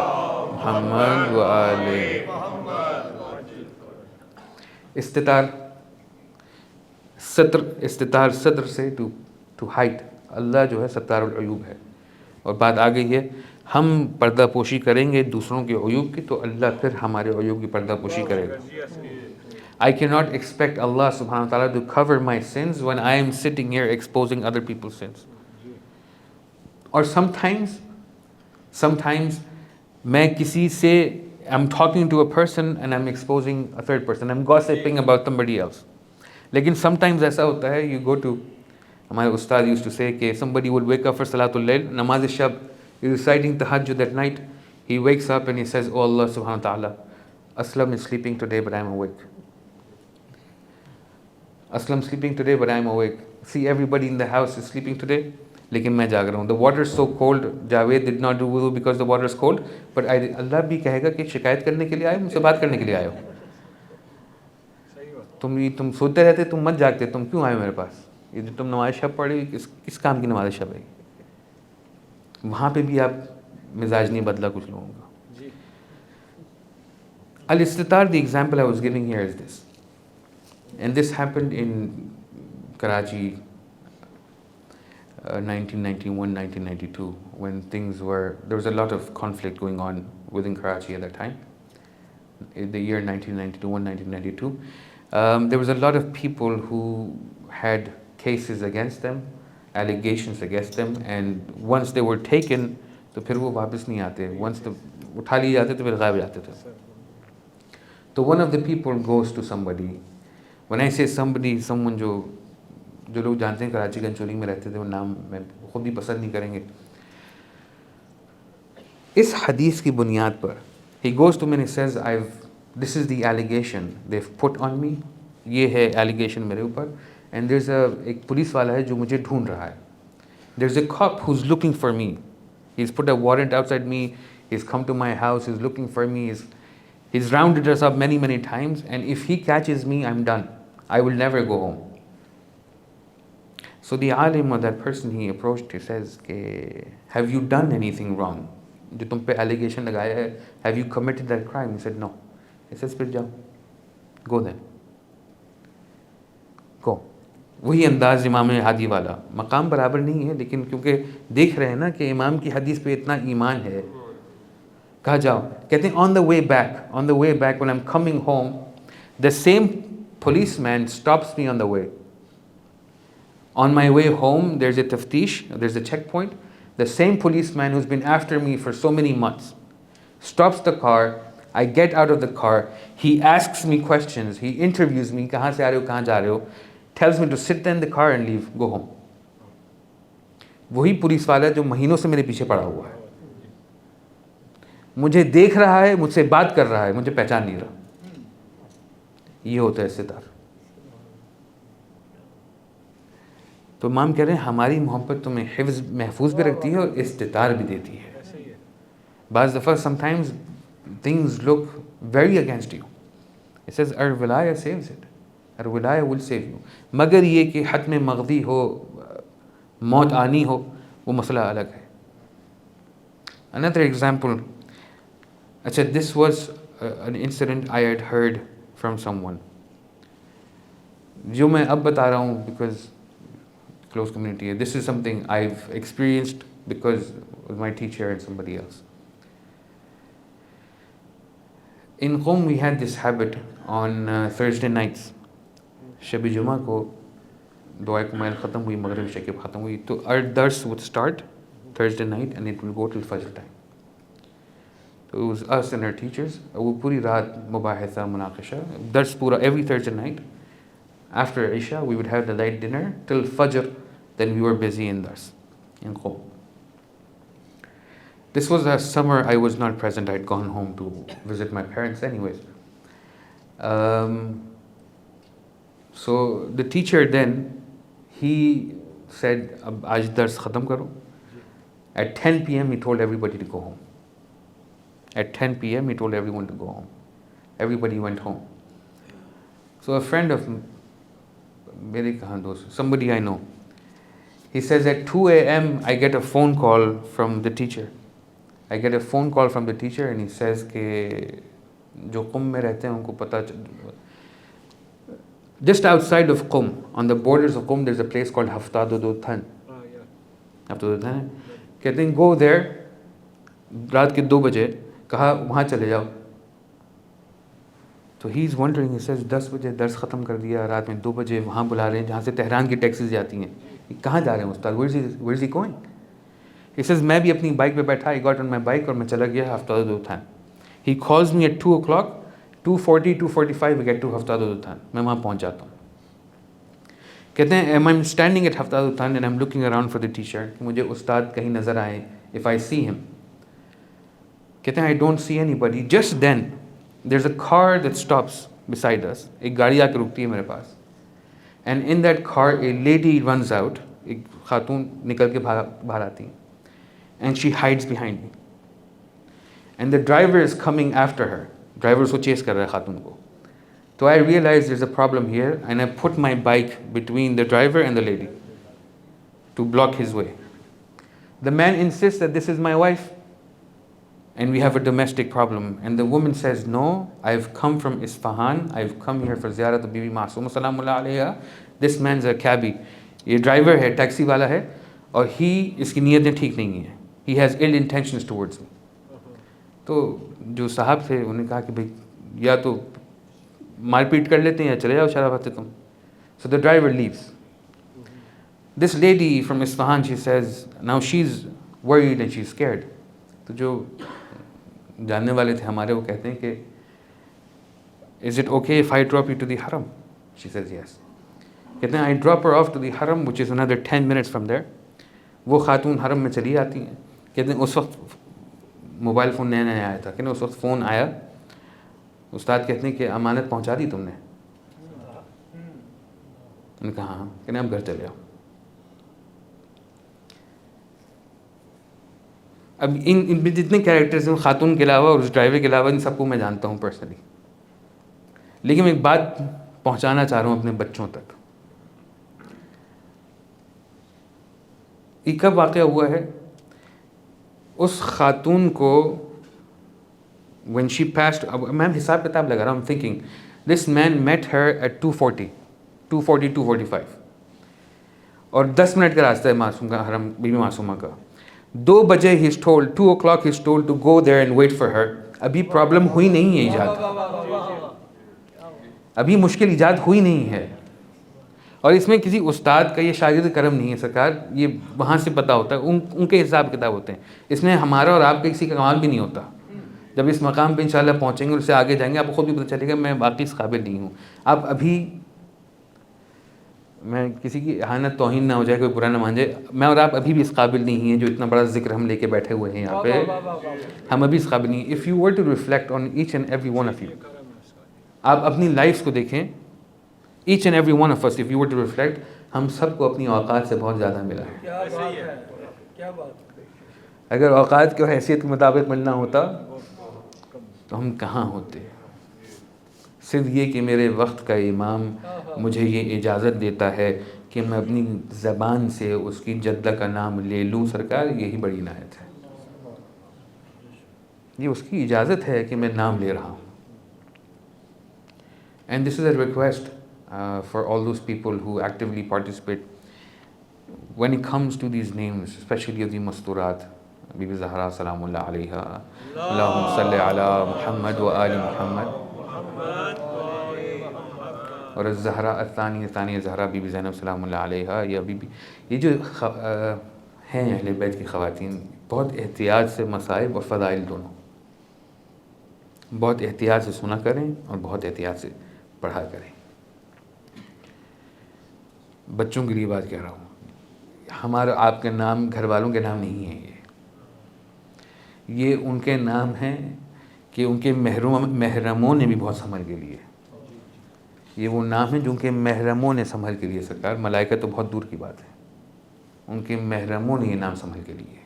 محمد وعلی. استطار ستر، استطار صدر سے ٹو ہائٹ. اللہ جو ہے ستار العیوب ہے. اور بات آ گئی ہے ہم پردہ پوشی کریں گے دوسروں کے عیوب کی تو اللہ پھر ہمارے عیوب کی پردہ پوشی کرے گا. I cannot expect Allah subhanahu wa ta'ala to cover my sins when I am sitting here exposing other people's sins. اور sometimes میں کسی سے I'm talking to a person and I'm exposing a third person, I'm gossiping about somebody else. لیکن sometimes ایسا ہوتا ہے you go to, ہمارے استاد used to say کہ somebody would wake up for Salatul Layl, نماز شب, he's reciting tahajjud at night, he wakes up and he says, oh Allah subhanahu wa ta'ala, Aslam is sleeping today but I'm awake. Aslam sleeping today but I'm awake. See, everybody in the house is sleeping today, لیکن میں جاگ رہا ہوں. The water is so cold, Javed did not do wudu because the water is cold, but اللہ بھی کہے گا کہ شکایت کرنے کے لیے آئے، مجھ سے بات کرنے کے لیے آئے ہو. تم سوتے رہتے، تم مت جاگتے، تم کیوں آئے میرے پاس؟ یہ جو تم نماز شب پڑھی کس کام کی نماز شب ہے؟ وہاں پہ بھی آپ مزاج نہیں بدلا کچھ لوگوں کا. الاستطار, the example I was giving here is this, and this happened in Karachi 1991, 1992, when there was a lot of conflict going on within Karachi at that time. In the year 1991, 1992, there was a lot of people who had cases against them, allegations against them, and once they were taken, تو پھر وہ واپس نہیں آتے. once اٹھا لیے جاتے تو پھر غائب جاتے تھے. تو one of the people goes to somebody. When I say somebody, someone جو لوگ جانتے ہیں کراچی گنچولی میں رہتے تھے, وہ نام میں خود بھی پسند نہیں کریں گے. اس حدیث کی بنیاد پر he goes to me and he says, this is the allegation they've put on me, یہ ہے allegation میرے اوپر, and there's ایک پولیس والا ہے جو مجھے ڈھونڈ رہا ہے. There's a cop who's looking for me. He's put a warrant outside me. He's come to my house. He's looking for me. He's rounded us up many, many times. And if he catches me, I'm done. I will never go home. So the alim or that person he approached, he says, have you done anything wrong? جو تم پہ allegation لگایا ہے, have you committed that crime? He said, no. He says, پھر جاؤ. Go then. Go. وہی انداز امام ہادی والا, مقام برابر نہیں ہے, لیکن کیونکہ دیکھ رہے ہیں نا کہ امام کی حدیث پہ اتنا ایمان ہے, کہا جاؤ. کہتے ہیں on the way back when I'm coming home, the same policeman stops me on the way. On my way home, there's a taftish, there's a checkpoint. The same policeman who's been after me for so many months stops the car. I get out of the car. He asks me questions. He interviews me. کہاں سے آ رہے ہو, کہاں جا رہے ہو? Tells me to sit in the car and leave, go home. وہی police والا جو مہینوں سے میرے پیچھے پڑا ہوا ہے, مجھے دیکھ رہا ہے, مجھ سے بات کر رہا ہے, مجھے پہچان نہیں رہا. یہ ہوتا ہے ستار. تو امام کہہ رہے ہیں ہماری محبت تمہیں حفظ محفوظ بھی رکھتی ہے اور استتار بھی دیتی ہے. بعض دفعہ sometimes things look very against you. It says الولایہ saves it. الولایہ will save you. مگر یہ کہ حتم مغدی ہو, موت آنی ہو, وہ مسئلہ الگ ہے. Another example. اچھا, this was an incident I had heard from someone. جو میں اب بتا رہا ہوں because close community. This is something I've experienced because of my teacher and somebody else. In Qom we had this habit on Thursday nights. شب جمعہ کو دعائے کمیل ختم ہوئی, مغرب عشاء کے ختم ہوئی, تو our dars would start Thursday night and it will go till Fajr time. So it was us and our teachers. وہ پوری رات مباحثہ, مناقشہ, درس پورا every Thursday night. After Isha, we would have the light dinner till Fajr. Then we were busy in Dars, in Qom. This was a summer I was not present. I'd gone home to visit my parents anyways. So the teacher then, he said, Ab aaj dars khatam karo. At 10 p.m. he told everybody to go home. At 10 p.m. he told everyone to go home. Everybody went home. So a friend of somebody I know, he says at 2 a.m. I get a phone call from the teacher. And he says کہ جو قم میں رہتے ہیں ان کو پتہ, just outside of Qum, on the borders of Qum, there's a place called Haftaduduthan. Haftaduduthan. کہتے ہیں go there, رات کے 2 بجے, کہا وہاں چلے جاؤ. تو ہی از ونڈرنگ, ہی سیز 10 بجے درس ختم کر دیا, رات میں 2 بجے وہاں بلا رہے ہیں جہاں سے تہران کی ٹیکسیز جاتی ہیں. کہاں جا رہے ہیں استاد, where is he going? He says میں بھی اپنی بائک پہ بیٹھا, I got on my bike اور میں چلا گیا ہفتادودتان. He calls me at 2 o'clock, 2:40, 2:45 we get to ہفتادودتان. میں وہاں پہنچ جاتا ہوں. کہتے ہیں I'm standing at ہفتادودتان and I'm looking around for the teacher. مجھے استاد کہیں نظر آئے, if I see him. کہتے ہیں I don't see anybody. Just then there's a car that stops beside us. ایک گاڑی آ کے رکتی ہے میرے پاس. And in that car a lady runs out. ایک خاتون نکل کے باہر آتی ہیں. And she hides behind me. And the driver is coming after her. Driver اس کو چیس کر رہا ہے خاتون کو. So I realized there's a problem here and I put my bike between the driver and the lady to block his way. The man insists that this is my wife and we have a domestic problem. And the woman says, no, I've come from Isfahan. I've come here for ziyarat of Bibi Masooma salamullah alayha. This man's a cabbie. یہ driver ہے, taxi والا ہے, اور اس کی نیتیں ٹھیک نہیں ہیں. He has ill intentions towards me. تو جو صاحب تھے انہوں نے کہا کہ بھائی یا تو مار پیٹ کر لیتے ہیں یا چلے جاؤ شرافت سے تم. So the driver leaves. This lady from Isfahan, she says, now she's worried and she's scared. تو جو جاننے والے تھے ہمارے وہ کہتے ہیں کہ Is it okay if I drop you to the haram? She says yes. کہتے ہیں I drop her off to the haram, which is another 10 minutes from there. وہ خاتون حرم میں چلی آتی ہیں. کہتے ہیں اس وقت موبائل فون نیا نیا آیا تھا. کہتے ہیں اس وقت فون آیا, استاد کہتے ہیں کہ امانت پہنچا دی تم نے؟ انہوں نے کہا ہاں. کہتے ہیں اب گھر چلے آؤ. اب ان جتنے کیریکٹرز ہیں خاتون کے علاوہ اور اس ڈرائیور کے علاوہ ان سب کو میں جانتا ہوں پرسنلی. لیکن میں ایک بات پہنچانا چاہ رہا ہوں اپنے بچوں تک. یہ کب واقعہ ہوا ہے؟ اس خاتون کو when she passed, میں حساب کتاب لگا رہا ہوں, I'm thinking this man met her at 2:45 اور 10 منٹ کا راستہ ہے معصوم کا حرم بی بی معصومہ کا. 2 بجے he is told, 2 o'clock he is told to go there and wait for her. ابھی پرابلم ہوئی نہیں ہے ایجاد, ابھی مشکل ایجاد ہوئی نہیں ہے. اور اس میں کسی استاد کا یہ شاگرد کرم نہیں ہے سرکار, یہ وہاں سے پتہ ہوتا ہے, ان کے حساب کتاب ہوتے ہیں. اس میں ہمارا اور آپ کا کسی کا کمال بھی نہیں ہوتا. جب اس مقام پہ انشاءاللہ پہنچیں گے اور اس سے آگے جائیں گے آپ کو خود بھی پتہ چلے گا میں واقعی اس قابل نہیں ہوں. آپ ابھی, میں کسی کی اہانت توہین نہ ہو جائے, کوئی برا نہ مان جائے, میں اور آپ ابھی بھی اس قابل نہیں ہیں جو اتنا بڑا ذکر ہم لے کے بیٹھے ہوئے ہیں یہاں پہ, ہم ابھی اس قابل نہیں ہیں. If you were to reflect on each and every one of you, آپ اپنی لائف کو دیکھیں, each and every one of us, if you were to reflect, ہم سب کو اپنی اوقات سے بہت زیادہ ملا ہے. اگر اوقات کی حیثیت کے مطابق ملنا ہوتا تو ہم کہاں ہوتے. صرف یہ کہ میرے وقت کا امام مجھے یہ اجازت دیتا ہے کہ میں اپنی زبان سے اس کی جدہ کا نام لے لوں سرکار, یہی بڑی عنایت ہے. یہ اس کی اجازت ہے کہ میں نام لے رہا ہوں. And this is a request for all those people who actively participate when it comes to these names, especially of the Masturat, Bibi Zahra Salaam Allah Alayha, Allahumma salli ala Muhammad wa ali Muhammad, اور الزہرا الثانیہ Zahra be be زینب سلام اللہ علیہا. یا be be, یہ جو ہیں اہل بیت کی خواتین, بہت احتیاط سے مصائب اور فضائل دونوں بہت احتیاط سے سنا کریں اور بہت احتیاط سے پڑھا کریں. بچوں کے لیے بات کہہ رہا ہوں, ہمارا آپ کے نام گھر والوں کے نام نہیں ہیں, یہ ان کے نام ہیں کہ ان کے محرموں نے بھی بہت سنبھل کے لیے. یہ وہ نام ہیں جو ان کے محرموں نے سنبھل کے لیے سرکار, ملائکہ تو بہت دور کی بات ہے, ان کے محرموں نے یہ نام سنبھل کے لیے.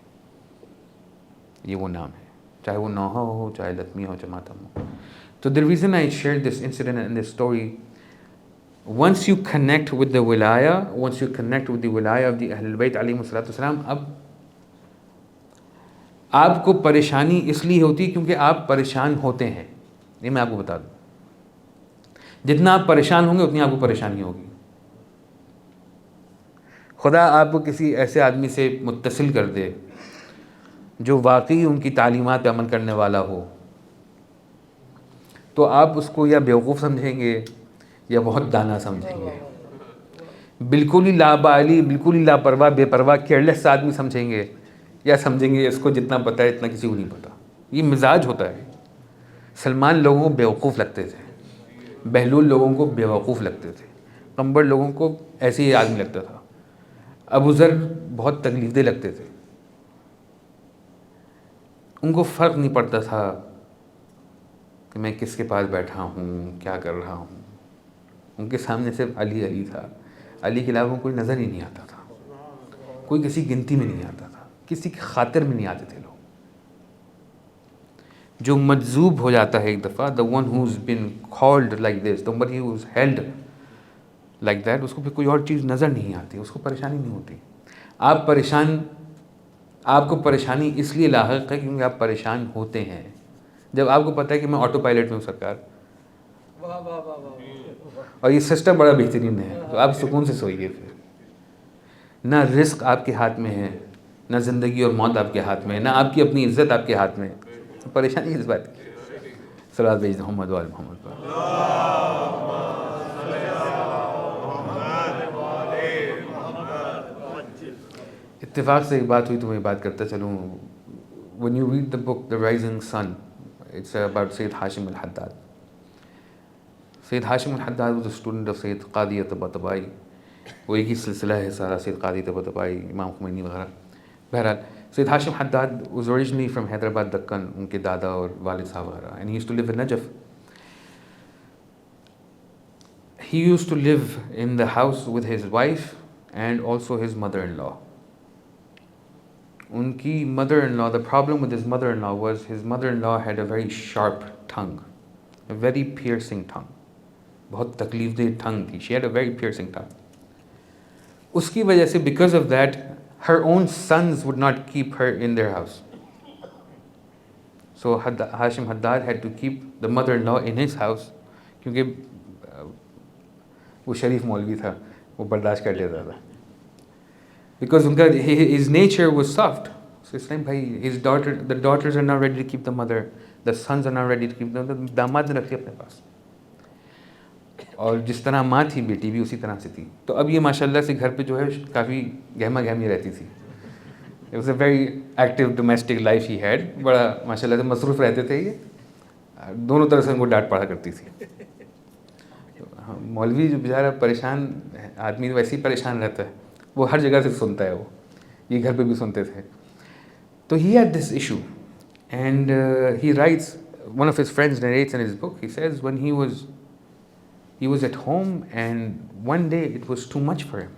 یہ وہ نام ہے, چاہے وہ نوحہ ہو, چاہے لطمیہ ہو, چاہے ماتم ہو. So the reason I shared this incident and this story, once you connect with the wilaya, once you connect with the wilaya of the Ahlul Bayt alayhimus salatu wassalam, اب آپ کو پریشانی اس لیے ہوتی کیونکہ آپ پریشان ہوتے ہیں. یہ میں آپ کو بتا دوں, جتنا آپ پریشان ہوں گے اتنی آپ کو پریشانی ہوگی. خدا آپ کو کسی ایسے آدمی سے متصل کر دے جو واقعی ان کی تعلیمات پہ عمل کرنے والا ہو, تو آپ اس کو یا بیوقوف سمجھیں گے یا بہت دانا سمجھیں گے. بالکل ہی لابالی, بالکل ہی لاپرواہ, بے پرواہ, کیئرلیس آدمی سمجھیں گے, یا سمجھیں گے اس کو جتنا پتہ ہے اتنا کسی کو نہیں پتہ. یہ مزاج ہوتا ہے. سلمان لوگوں کو بیوقوف لگتے تھے, بہلول لوگوں کو بیوقوف لگتے تھے, قمبر لوگوں کو ایسے ہی آدمی لگتا تھا, ابو ذر بہت تکلیف دہ لگتے تھے. ان کو فرق نہیں پڑتا تھا کہ میں کس کے پاس بیٹھا ہوں, کیا کر رہا ہوں. ان کے سامنے صرف علی علی تھا, علی کے علاوہ کوئی نظر ہی نہیں آتا تھا, کوئی کسی گنتی میں نہیں آتا تھا, کسی کی خاطر میں نہیں آتے تھے لوگ. جو مجذوب ہو جاتا ہے ایک دفعہ, the one who's been called like this, somebody who's held like that, اس کو پھر کوئی اور چیز نظر نہیں آتی, اس کو پریشانی نہیں ہوتی. آپ کو پریشانی اس لیے لاحق ہے کیونکہ آپ پریشان ہوتے ہیں. جب آپ کو پتہ ہے کہ میں آٹو پائلٹ میں ہوں سرکار, اور یہ سسٹم بڑا بہترین ہے, تو آپ سکون سے سوئیے. پھر نہ رزق آپ کے ہاتھ میں ہے, نہ زندگی اور موت آپ کے ہاتھ میں ہے, نہ آپ کی اپنی عزت آپ کے ہاتھ میں ہے. پریشانی اس بات کی. صلوات بھیج دو محمد وآل محمد پر. اتفاق سے ایک بات ہوئی تو میں بات کرتا چلوں. When you read the book The Rising Sun, it's about Sayyid Hashim al-Haddad. Sayyid Hashim al Haddad was a student of Sayyid Qazi Tabatabai. وہ ایک ہی سلسلہ ہے سارا، سید قاضی طباطبائی، امام خمینی وغیرہ. بہرحال Sayyid Hashim Haddad was originally from Hyderabad Deccan, ان کے دادا اور والد صاحب وغیرہ، and he used to live in Najaf. He used to live in the house with his wife and also his mother-in-law. Unki mother-in-law, the problem with his mother-in-law was his mother-in-law had a very sharp tongue, a very piercing tongue. بہت تکلیف دہ tongue تھی. She had a very piercing tongue. اس کی وجہ سے because of that her own sons would not keep her in their house. So Hashim Haddad had to keep the mother-in-law in his house کیونکہ وہ شریف مولوی تھا، وہ برداشت کر لیتا تھا. Because ان کا his nature was soft. So اس ٹائم بھائی the daughters are not ready to keep the mother, the sons are not ready to keep them. داماد نے رکھے اپنے پاس، اور جس طرح ماں تھی بیٹی بھی اسی طرح سے تھی. تو اب یہ ماشاء اللہ سے گھر پہ جو ہے کافی گہما گہمی رہتی تھی. It was a very active domestic life he had. بڑا ماشاء اللہ سے مصروف رہتے تھے یہ، دونوں طرف سے ان کو ڈانٹ پڑا کرتی تھی. مولوی جو بیچارہ پریشان آدمی ویسے ہی پریشان رہتا ہے، وہ ہر جگہ سے سنتا ہے، وہ یہ گھر پہ بھی سنتے تھے. تو he had this issue and he writes, one of his friends narrates in his book, he says when he was at home and one day it was too much for him.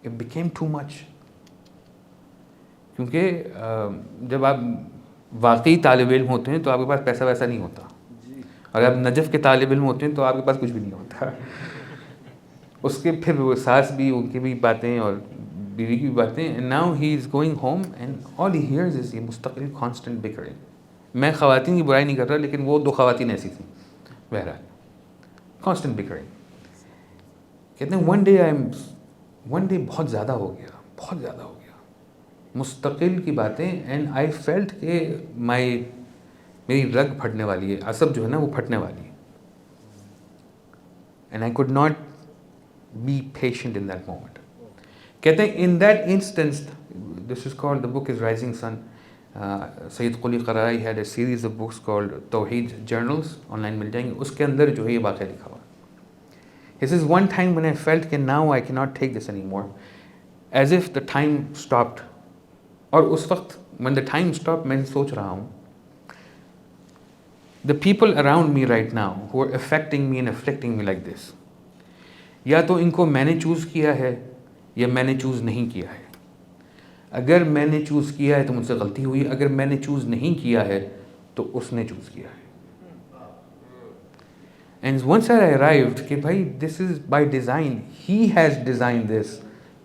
It became too much. کیونکہ جب آپ واقعی طالب علم ہوتے ہیں تو آپ کے پاس پیسہ ویسا نہیں ہوتا، اور آپ نجف کے طالب علم ہوتے ہیں تو آپ کے پاس کچھ بھی نہیں ہوتا. اس کے پھر وہ ساس بھی، ان کی بھی باتیں اور بیوی کی بھی باتیں. And now he is going home and all he hears is یہ مستقل کانسٹنٹ بکرنگ. میں خواتین کی برائی نہیں کر رہا، لیکن وہ دو خواتین ایسی تھیں. بہرحال کانسٹنٹ بکرنگ. کہتے ہیں ون ڈے بہت زیادہ ہو گیا، بہت زیادہ ہو گیا مستقل کی باتیں. اینڈ آئی فیلٹ کہ میری رگ پھٹنے والی ہے، عصب جو ہے نا وہ پھٹنے والی ہے. And I could not be patient in that moment. کہتے ہیں in that instance, this is called the book is rising sun. Sayyid Quli Qarai had a series of books called Tawhid journals, online مل جائیں گے. اس کے اندر جو ہے یہ واقعہ لکھا ہوا. This is one time when I felt کہ now I cannot take this anymore, as if the time stopped. اور اس وقت when the time stopped میں سوچ رہا ہوں the people around me right now who are affecting me and afflicting me like this, یا تو ان کو میں نے چوز کیا ہے یا میں نے چوز نہیں کیا ہے. اگر میں نے چوز کیا ہے تو مجھ سے غلطی ہوئی، اگر میں نے چوز نہیں کیا ہے تو اس نے چوز کیا ہے. And once I arrived کہ بھائی this is by design, he has designed this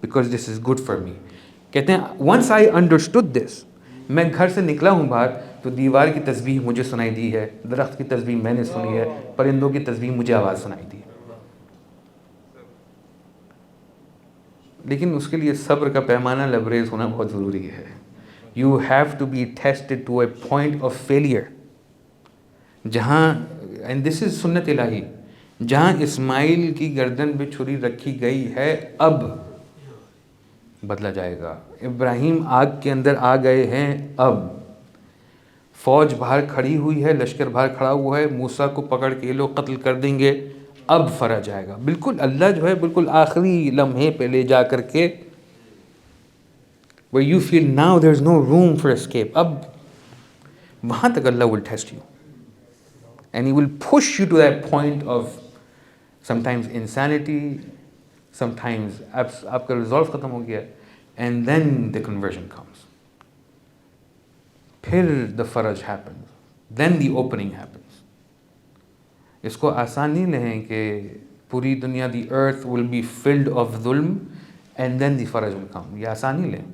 because this is good for me. کہتے ہیں once I understood this، میں گھر سے نکلا ہوں باہر تو دیوار کی تسبیح مجھے سنائی دی ہے، درخت کی تسبیح میں نے سنی ہے، پرندوں کی تسبیح مجھے آواز سنائی دی ہے. لیکن اس کے لیے صبر کا پیمانہ لبریز ہونا بہت ضروری ہے. You have to be tested to a point of failure. جہاں and this is سنت الہی، جہاں اسماعیل کی گردن پہ چھری رکھی گئی ہے اب بدلا جائے گا. ابراہیم آگ کے اندر آ گئے ہیں، اب فوج باہر کھڑی ہوئی ہے، لشکر باہر کھڑا ہوا ہے، موسیٰ کو پکڑ کے یہ لوگ قتل کر دیں گے، اب فرج آئے گا. بالکل اللہ جو ہے بالکل آخری لمحے پہ لے جا کر کے where you feel now there is no room for escape، اب وہاں تک اللہ will test you and he will push you to that point of sometimes insanity, sometimes آپ کا resolve ختم ہو گیا and then the conversion comes. پھر the fridge happens, then the opening happens. اس کو آسان نہیں لیں کہ پوری دنیا the earth will be filled of ظلم and then the fridge will come. یہ آسان نہیں لیں.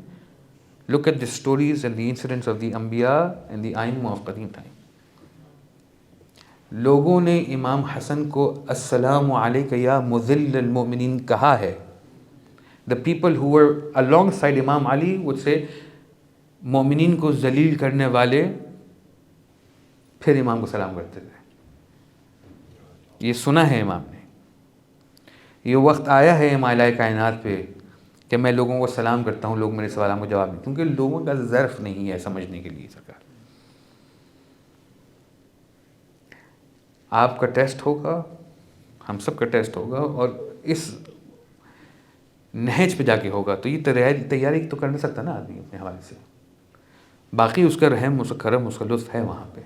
Look at the stories and the incidents of the Anbiya and the A'imma of قدیم time. لوگوں نے امام حسن کو السلام علیک یا مذل المؤمنین کہا ہے. The people who were alongside Imam Ali would say مومنین کو ذلیل کرنے والے، پھر امام کو سلام کرتے تھے. یہ سنا ہے امام نے. یہ وقت آیا ہے مالائے کائنات پہ کہ میں لوگوں کو سلام کرتا ہوں، لوگ میرے سوالوں کو جواب دیں، کیونکہ لوگوں کا ظرف نہیں ہے سمجھنے کے لیے. سرکار آپ کا ٹیسٹ ہوگا، ہم سب کا ٹیسٹ ہوگا، اور اس نہج پہ جا کے ہوگا، تو یہ تیاری تو کر نہیں سکتا نا آدمی اپنے حوالے سے. باقی اس کا رحم، اس کا کرم، اس کا لطف ہے وہاں پہ.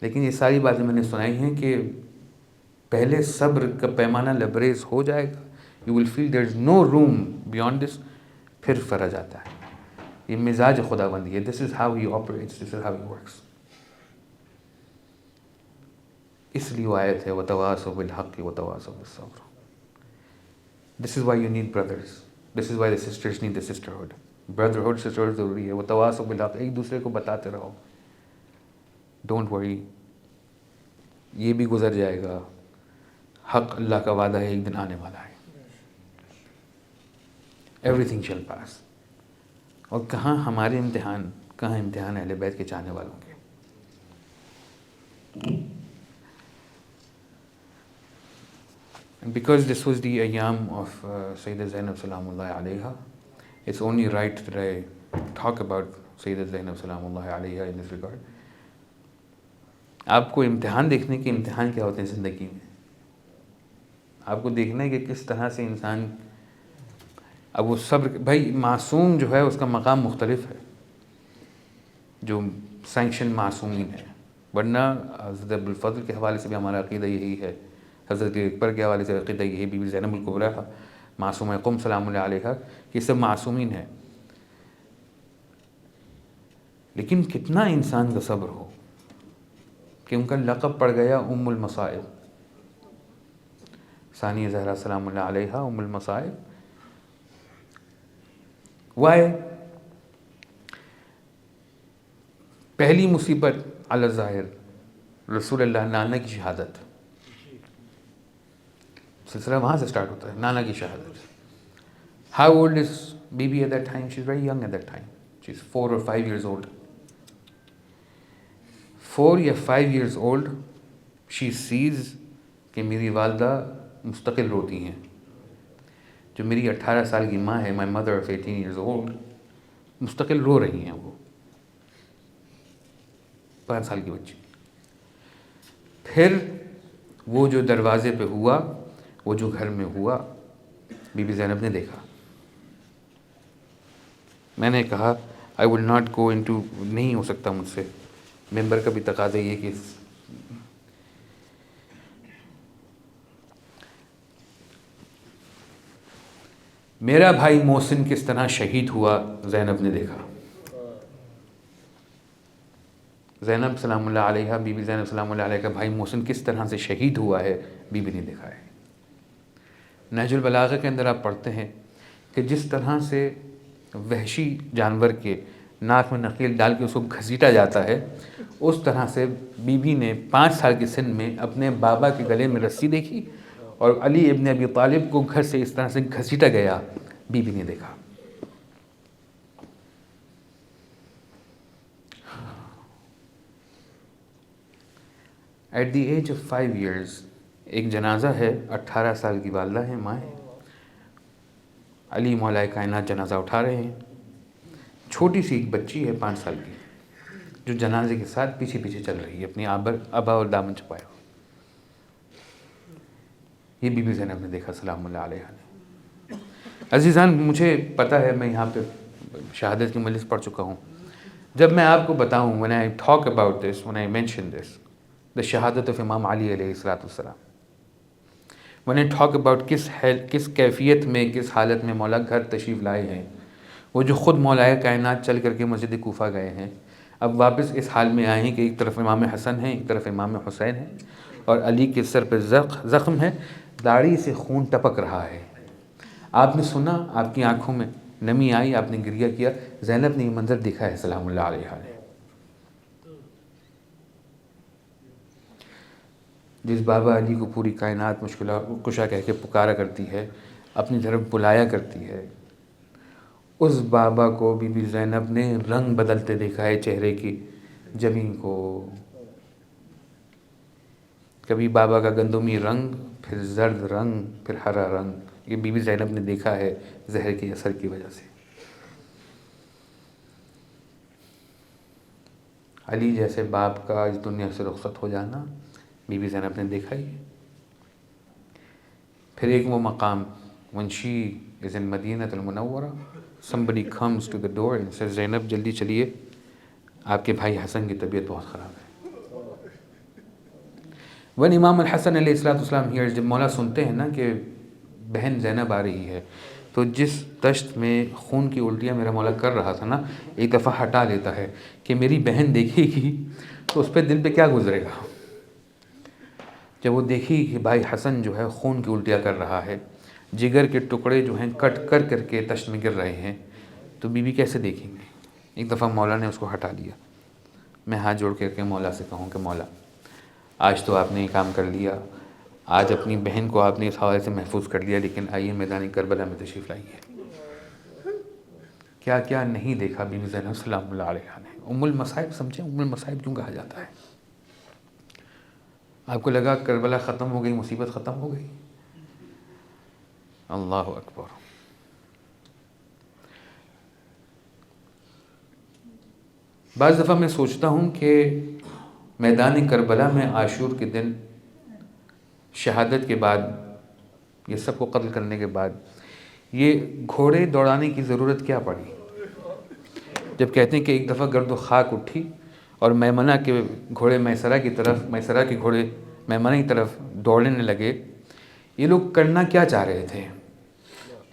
لیکن یہ ساری باتیں میں نے سنائی ہیں کہ پہلے صبر کا پیمانہ لبریز ہو جائے گا، you will feel there is know room beyond دس، پھر فرج آتا ہے. یہ مزاج خدا بندی ہے. This is how he operates, this is how he works. اس لیے وہ آیت ہے وَتَوَاصَوْا بِالْحَقِّ وَتَوَاصَوْا بِالصَّبْرِ. This is why you need brothers. This is why the sisters need the sisterhood. Brotherhood, sisterhood ضروری ہے. وَتَوَاصَوْا بِالْحَقِّ، ایک دوسرے کو بتاتے رہو. ڈونٹ وری، یہ بھی گزر جائے گا. حق اللہ کا وعدہ ہے، ایک دن آنے والا ہے. Everything shall pass. اور کہاں ہمارے امتحان، کہاں امتحان اہل بیت کے چاہنے والوں کے. And because this was the ayyam of Sayyidah Zainab Salamullahi alayha, it's only right that I talk about Sayyidah Zainab Salamullahi alayha in this regard. آپ کو امتحان دیکھنے کے امتحان کیا ہوتے ہیں زندگی میں. آپ کو دیکھنا ہے کہ کس طرح سے انسان، اب وہ صبر، بھائی معصوم جو ہے اس کا مقام مختلف ہے. جو سینکشن معصومین ہے، ورنہ حضرت ابوالفضل کے حوالے سے بھی ہمارا عقیدہ یہی ہے، حضرت اکبر کے حوالے سے عقیدہ یہی، بی بی زینب الکبریٰ معصومہ قم سلام اللہ علیہ، یہ سب معصومین ہیں. لیکن کتنا انسان کا صبر ہو کہ ان کا لقب پڑ گیا ام المصائب. ثانیہ زہرا سلام اللہ علیہ ام المصائب. وائی؟ پہلی مصیبت علی الظاہر رسول اللہ، نانا کی شہادت. سلسلہ وہاں سے سٹارٹ ہوتا ہے، نانا کی شہادت. How old is Bibi at that time? She is very young at that time. She is 4 or 5 years old. 4 یا 5 years old شی سیز کہ میری والدہ مستقل روتی ہیں. جو میری 18 سال کی ماں ہے، my mother of 18 years old، مستقل رو رہی ہیں. وہ 5 سال کی بچی. پھر وہ جو دروازے پہ ہوا، وہ جو گھر میں ہوا، بی بی زینب نے دیکھا. میں نے کہا آئی ول ناٹ گو انٹو، نہیں ہو سکتا مجھ سے، ممبر کا بھی تقاضا یہ کہ میرا بھائی محسن کس طرح شہید ہوا زینب نے دیکھا. زینب سلام اللہ علیہ، بی بی زینب سلام اللہ علیہ کا بھائی محسن کس طرح سے شہید ہوا ہے، بی بی نے دیکھا ہے. نہج البلاغہ کے اندر آپ پڑھتے ہیں کہ جس طرح سے وحشی جانور کے ناک میں نخیل ڈال کے اس کو گھسیٹا جاتا ہے، اس طرح سے بی بی نے 5 سال کی سن میں اپنے بابا کے گلے میں رسی دیکھی، اور علی ابن ابی طالب کو گھر سے اس طرح سے گھسیٹا گیا، بی بی نے دیکھا. At the age of 5 years ایک جنازہ ہے، 18 سال کی والدہ ہے، ماں ہے، علی مولا کائنات جنازہ اٹھا رہے ہیں. چھوٹی سی ایک بچی ہے 5 سال کی، جو جنازے کے ساتھ پیچھے پیچھے چل رہی ہے، اپنی ابا اور دامن چھپایا. یہ بی بی زینب نے دیکھا سلام اللہ علیہ نے. عزیزان، مجھے پتہ ہے میں یہاں پہ شہادت کی مجلس پڑھ چکا ہوں. جب میں آپ کو بتاؤں، when I talk about this, when I mention this, the شہادت of امام علی علیہ السلام، when I talk about کس کیفیت میں، کس حالت میں مولا گھر تشریف لائے ہیں، وہ جو خود مولا کائنات چل کر کے مسجد کوفہ گئے ہیں، اب واپس اس حال میں آئے ہیں کہ ایک طرف امام حسن ہیں، ایک طرف امام حسین ہیں، اور علی کے سر پہ زخم ہے، داڑھی سے خون ٹپک رہا ہے. آپ نے سنا، آپ کی آنکھوں میں نمی آئی، آپ نے گریہ کیا. زینب نے یہ منظر دیکھا ہے سلام اللہ علیہ نے. جس بابا علی کو پوری کائنات مشکلات کشا کہہ کے پکارا کرتی ہے، اپنی طرف بلایا کرتی ہے، اس بابا کو بی بی زینب نے رنگ بدلتے دیکھا ہے چہرے کی جبین کو. کبھی بابا کا گندمی رنگ، پھر زرد رنگ، پھر ہرا رنگ. یہ بی بی زینب نے دیکھا ہے زہر کے اثر کی وجہ سے. علی جیسے باپ کا اس دنیا سے رخصت ہو جانا بی بی زینب نے دیکھا ہی. پھر ایک وہ مقام when she is in Madinah al-Munawwara, somebody comes to the door and says, زینب جلدی چلیے, آپ کے بھائی حسن کی طبیعت بہت خراب ہے. when امام الحسن علیہ السلام here, جب مولا سنتے ہیں نا کہ بہن زینب آ رہی ہے, تو جس دشت میں خون کی الٹیاں میرا مولا کر رہا تھا نا, ایک دفعہ ہٹا لیتا ہے کہ میری بہن دیکھے گی تو اس پہ دل پہ کیا گزرے گا. جب وہ دیکھی کہ بھائی حسن جو ہے خون کی الٹیاں کر رہا ہے, جگر کے ٹکڑے جو ہیں کٹ کر کر کے تشت میں گر رہے ہیں, تو بی بی کیسے دیکھیں گے. ایک دفعہ مولا نے اس کو ہٹا دیا. میں ہاتھ جوڑ کر کے مولا سے کہوں کہ مولا, آج تو آپ نے یہ کام کر لیا, آج اپنی بہن کو آپ نے اس حوالے سے محفوظ کر لیا, لیکن آئیے میدان کربلا میں تشریف لائیے. کیا کیا نہیں دیکھا بی بی زینب سلام اللہ علیہا نے. ام المصائب سمجھیں, ام المصائب کیوں کہا جاتا ہے. آپ کو لگا کربلا ختم ہو گئی, مصیبت ختم ہو گئی. اللہ اکبر. بعض دفعہ میں سوچتا ہوں کہ میدان کربلا میں عاشور کے دن شہادت کے بعد, یہ سب کو قتل کرنے کے بعد, یہ گھوڑے دوڑانے کی ضرورت کیا پڑی. جب کہتے ہیں کہ ایک دفعہ گرد و خاک اٹھی اور میمنہ کے گھوڑے میسرہ کی طرف, میسرہ کے گھوڑے میمنہ کی طرف دوڑنے لگے, یہ لوگ کرنا کیا چاہ رہے تھے.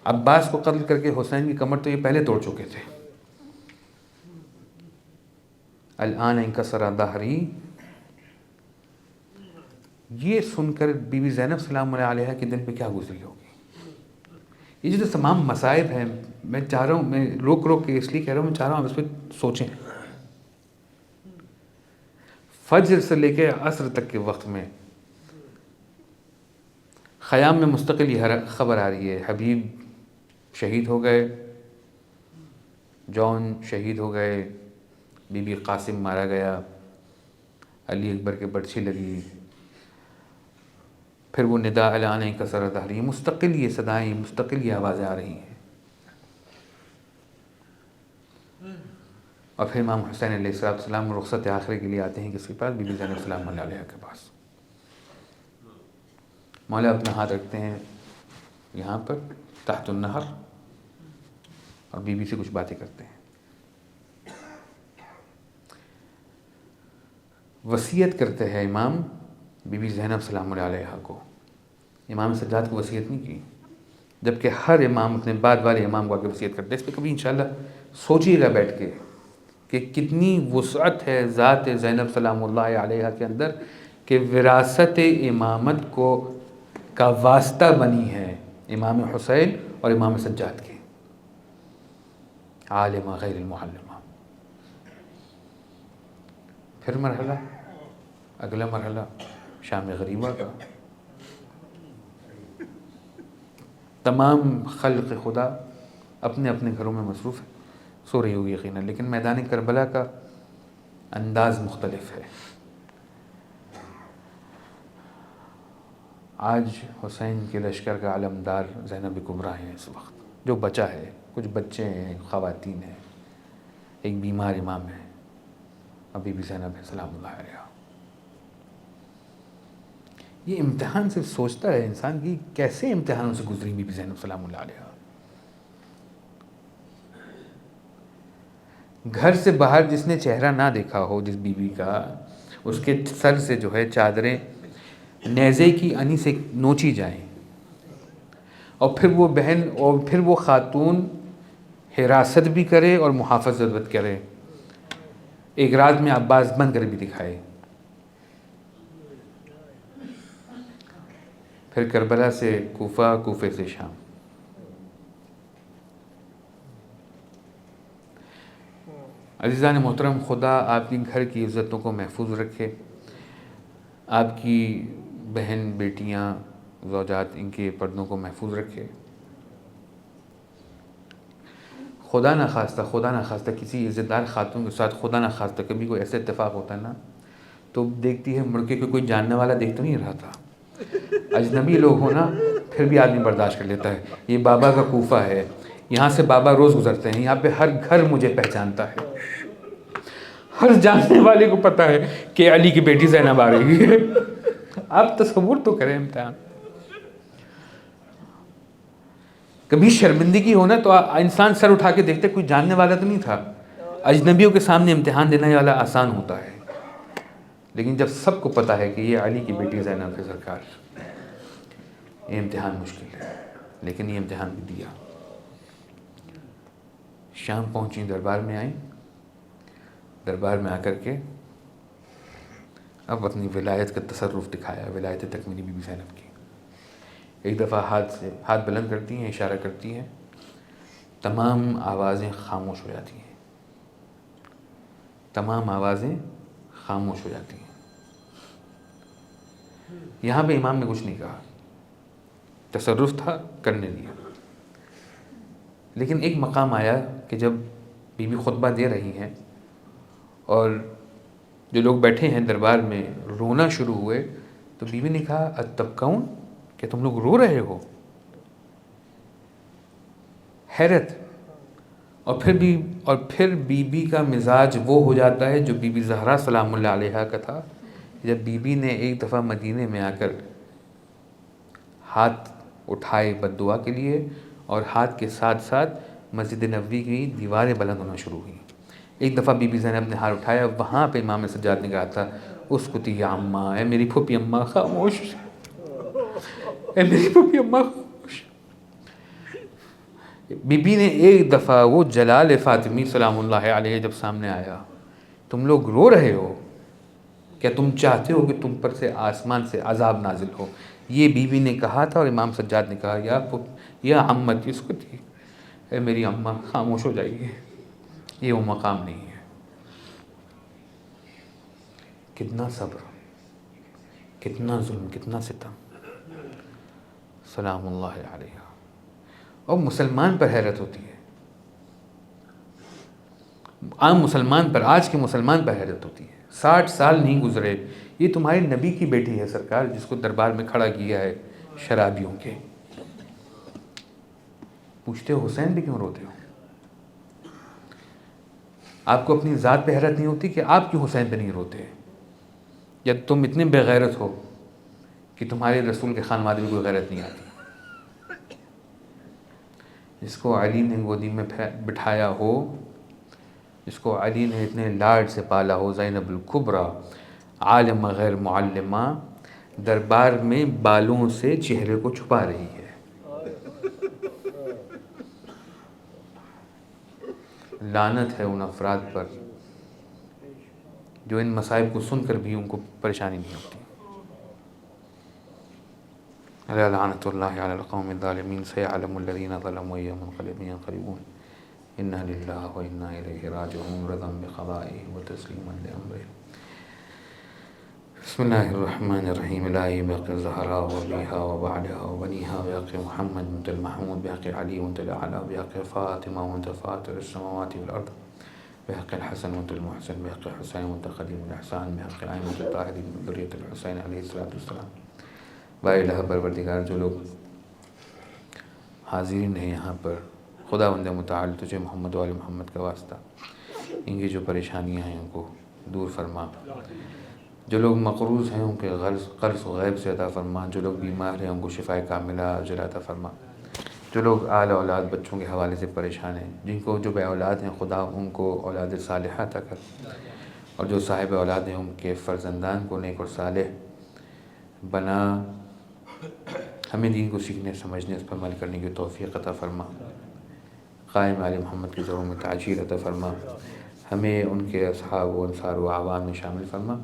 عباس کو قتل کر کے حسین کی کمر تو یہ پہلے توڑ چکے تھے. الآن انکسر ظہری, یہ سن کر بی بی زینب سلام اللہ علیہا کے دل پہ کیا گزری ہوگی. یہ جو تمام مصائب ہیں, میں چاہ رہا ہوں, میں روک روک کے اس لیے کہہ رہا ہوں, میں چاہ رہا ہوں آپ اس پہ سوچیں. فجر سے لے کے عصر تک کے وقت میں خیام میں مستقل یہ خبر آ رہی ہے, حبیب شہید ہو گئے, جون شہید ہو گئے, بی بی قاسم مارا گیا, علی اکبر کے برچھی لگی. پھر وہ ندا الآن انکسر ظہری, مستقل یہ صدائیں, مستقل یہ آوازیں آ رہی ہیں. اور پھر امام حسین علیہ السلام رخصت آخرے کے لیے آتے ہیں کس کے پاس, بی بی زینب سلام اللہ علیہا کے پاس. مولا اپنا ہاتھ رکھتے ہیں یہاں پر تحت النہر, اور بی بی سے کچھ باتیں کرتے ہیں. وصیت کرتے ہیں امام بی بی زینب سلام اللہ علیہا کو. امام سجاد کو وصیت نہیں کی, جبکہ ہر امام اپنے بعد والے امام کو آ کے وصیت کرتے ہیں. اس پہ کبھی انشاءاللہ سوچیے گا بیٹھ کے کہ کتنی وسعت ہے ذات زینب سلام اللہ علیہا کے اندر, کہ وراثت امامت کو کا واسطہ بنی ہے امام حسین اور امام سجاد کے. عالمہ غیر المعلمہ. پھر مرحلہ, اگلا مرحلہ شام غریبہ کا. تمام خلق خدا اپنے اپنے گھروں میں مصروف ہے, سو رہی ہوگی یقیناً, لیکن میدان کربلا کا انداز مختلف ہے. آج حسین کے لشکر کا علمدار زینب کبریٰ ہیں اس وقت, جو بچا ہے. کچھ بچے ہیں, خواتین ہیں, ایک بیمار امام ہے, اور بی بی زینب ہے سلام اللہ علیہا. یہ امتحان سے سوچتا ہے انسان کی کیسے امتحانوں سے گزری بی بی زینب سلام اللہ علیہا. گھر سے باہر جس نے چہرہ نہ دیکھا ہو جس بی بی کا, اس کے سر سے جو ہے چادریں نیزے کی انی سے نوچی جائیں, اور پھر وہ بہن اور پھر وہ خاتون حراست بھی کرے اور محافظت کرے. ایک رات میں عباس بند کر بھی دکھائے. پھر کربلا سے کوفہ, کوفے سے شام. عزیزان محترم, خدا آپ کی گھر کی عزتوں کو محفوظ رکھے, آپ کی بہن, بیٹیاں, زوجات, ان کے پردوں کو محفوظ رکھے. خدا نہ خواستہ کسی عزت دار خاتون کے ساتھ خدا نہ خواستہ کبھی کوئی ایسا اتفاق ہوتا ہے نا, تو دیکھتی ہے مڑ کے کوئی جاننے والا دیکھ تو نہیں رہا تھا. اجنبی لوگ ہو نا, پھر بھی آدمی برداشت کر لیتا ہے. یہ بابا کا کوفہ ہے, یہاں سے بابا روز گزرتے ہیں, یہاں پہ ہر گھر مجھے پہچانتا ہے, ہر جاننے والے کو پتہ ہے کہ علی کی بیٹی زینب آ رہی ہے. آپ تصور تو کریں امتحان. کبھی شرمندگی ہونا تو انسان سر اٹھا کے دیکھتے کوئی جاننے والا تو نہیں تھا. اجنبیوں کے سامنے امتحان دینے والا آسان ہوتا ہے، لیکن جب سب کو پتہ ہے کہ یہ علی کی بیٹی زینب ہے سرکار، یہ امتحان مشکل ہے، لیکن یہ امتحان بھی دیا. شام پہنچی، دربار میں آئیں، دربار میں آ کر کے اب اپنی ولایت کا تصرف دکھایا، ولایت تکمیلی بی بی زینب کی. ایک دفعہ ہاتھ بلند کرتی ہیں، اشارہ کرتی ہیں، تمام آوازیں خاموش ہو جاتی ہیں، تمام آوازیں خاموش ہو جاتی ہیں. یہاں پہ امام نے کچھ نہیں کہا، تصرف تھا، کرنے دیا. لیکن ایک مقام آیا کہ جب بی بی خطبہ دے رہی ہیں اور جو لوگ بیٹھے ہیں دربار میں رونا شروع ہوئے، تو بی بی نے کہا اتبکون، کہ تم لوگ رو رہے ہو؟ حیرت. اور پھر بی بی کا مزاج وہ ہو جاتا ہے جو بی بی زہرا سلام اللہ علیہا کا تھا. جب بی بی نے ایک دفعہ مدینے میں آ کر ہاتھ اٹھائے بد دعا کے لیے، اور ہاتھ کے ساتھ ساتھ مسجد نبوی کی دیواریں بلند ہونا شروع ہوئیں. ایک دفعہ بی بی زینب نے ہاتھ اٹھایا، وہاں پہ امام سجاد نے کہا تھا اسکتی یا اماں، اے میری پھوپھی اماں خاموش، اے میری پھوپھی اماں خاموش. بی بی نے ایک دفعہ وہ جلال فاطمی سلام اللہ علیہ جب سامنے آیا، تم لوگ رو رہے ہو، کیا تم چاہتے ہو کہ تم پر سے آسمان سے عذاب نازل ہو؟ یہ بی بی نے کہا تھا، اور امام سجاد نے کہا یا عمت اسکتی، اے میری اماں خاموش ہو جائیے، یہ وہ مقام نہیں ہے. کتنا صبر، کتنا ظلم، کتنا ستم، سلام اللہ علیہ. اور مسلمان پر حیرت ہوتی ہے، عام مسلمان پر، آج کے مسلمان پر حیرت ہوتی ہے. 60 سال نہیں گزرے، یہ تمہاری نبی کی بیٹی ہے سرکار، جس کو دربار میں کھڑا کیا ہے شرابیوں کے. پوچھتے ہو حسین بھی کیوں روتے ہو؟ آپ کو اپنی ذات پہ حیرت نہیں ہوتی کہ آپ کیوں حسین پہ نہیں روتے؟ یا تم اتنے بے غیرت ہو کہ تمہارے رسول کے خانوادے میں کوئی غیرت نہیں آتی؟ جس کو علی نے گودی میں بٹھایا ہو، جس کو علی نے اتنے لاڈ سے پالا ہو، زینب الکبریٰ عالم غیر معلمہ، دربار میں بالوں سے چہرے کو چھپا رہی ہے. لعنت ہے ان افراد پر جو ان مصائب کو سن کر بھی ان کو پریشانی نہیں ہوتی. لعنت اللہ علی القوم الظالمین سیعلم الذین ظلموا ای منقلب ینقلبون انا للہ و انا الیہ راجعون رضا بقضائہ و تسلیما لامرہ. بسم اللہ الرحمن الرحیم. الہی بحق الزہراء و ابیہا و بعدہا و بنیہا، بحق محمد بنت المحمود، بحق علی بنت الاعلیٰ، بحق فاطمہ بنت فاطر السماوات والارض، بحق الحسن بنت المحسن، بحق حسین بنت خلیم الاحسان، بحق ائمۃ الطاہرین من ذریۃ الحسین علیہ السلام. با الہ پروردگار، جو لوگ حاضرین ہیں یہاں پر، خدا بند متعال تجھے محمد و آل محمد کا واسطہ ان کی جو پریشانیاں ہیں ان کو دور فرما. جو لوگ مقروض ہیں ان کے قرض و غیب سے عطا فرما. جو لوگ بیمار ہیں ان کو شفائے کاملہ عاجلہ عطا فرما. جو لوگ آل اولاد بچوں کے حوالے سے پریشان ہیں، جن کو جو بے اولاد ہیں خدا ان کو اولاد صالحہ عطا کر، اور جو صاحب اولاد ہیں ان کے فرزندان کو نیک اور صالح بنا. ہمیں دین کو سیکھنے، سمجھنے، اس پر عمل کرنے کی توفیق عطا فرما. قائم آل محمد کی ضرور میں تعجیل عطا فرما. ہمیں ان کے اصحاب و انصار و اعوان میں شامل فرما.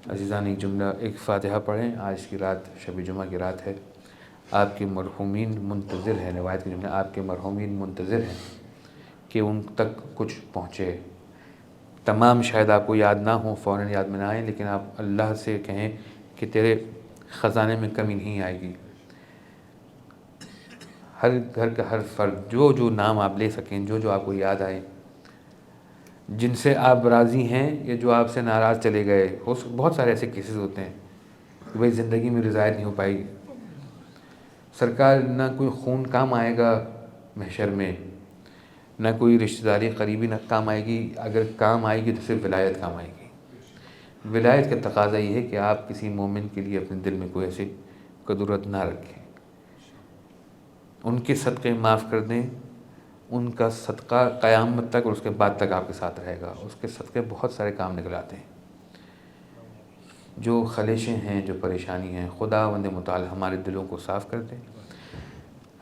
عزیزان، ایک جملہ، ایک فاتحہ پڑھیں. آج کی رات شب جمعہ کی رات ہے. آپ کے مرحومین منتظر ہیں، روایت کی جملہ، آپ کے مرحومین منتظر ہیں کہ ان تک کچھ پہنچے. تمام شاید آپ کو یاد نہ ہوں، فوراً یاد میں نہ آئیں، لیکن آپ اللہ سے کہیں کہ تیرے خزانے میں کمی نہیں آئے گی. ہر گھر کا ہر فرد، جو جو نام آپ لے سکیں، جو جو آپ کو یاد آئے، جن سے آپ راضی ہیں یا جو آپ سے ناراض چلے گئے. بہت سارے ایسے کیسز ہوتے ہیں کہ بھائی زندگی میں رضایت نہیں ہو پائی. سرکار، نہ کوئی خون کام آئے گا محشر میں، نہ کوئی رشتہ داری قریبی نہ کام آئے گی. اگر کام آئے گی تو صرف ولایت کام آئے گی. ولایت کا تقاضا یہ ہے کہ آپ کسی مومن کے لیے اپنے دل میں کوئی ایسی قدرت نہ رکھیں، ان کے صدقے معاف کر دیں، ان کا صدقہ قیامت تک اور اس کے بعد تک آپ کے ساتھ رہے گا، اس کے صدقے بہت سارے کام نکلاتے ہیں۔ جو خلیشیں ہیں، جو پریشانی ہیں، خداوند متعال ہمارے دلوں کو صاف کر دے،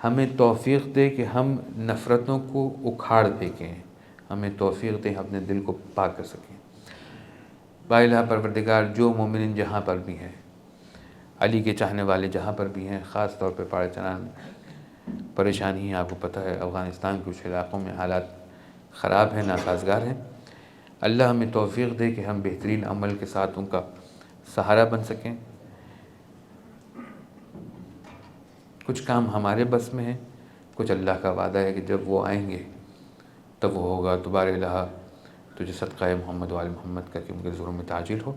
ہمیں توفیق دے کہ ہم نفرتوں کو اکھاڑ پھینکیں، ہمیں توفیق دے اپنے دل کو پاک کر سکیں۔ با الہ پروردگار جو مومنین جہاں پر بھی ہیں، علی کے چاہنے والے جہاں پر بھی ہیں، خاص طور پہ پاڑے چنان پریشانی ہے، آپ کو پتہ ہے افغانستان کے کچھ علاقوں میں حالات خراب ہیں، ناسازگار ہیں۔ اللہ ہمیں توفیق دے کہ ہم بہترین عمل کے ساتھ ان کا سہارا بن سکیں۔ کچھ کام ہمارے بس میں ہیں، کچھ اللہ کا وعدہ ہے کہ جب وہ آئیں گے تب وہ ہوگا۔ تو بار الہ تجھے صدقہ محمد و آل محمد کا کہ ان کے ظلم میں تعجیل ہو۔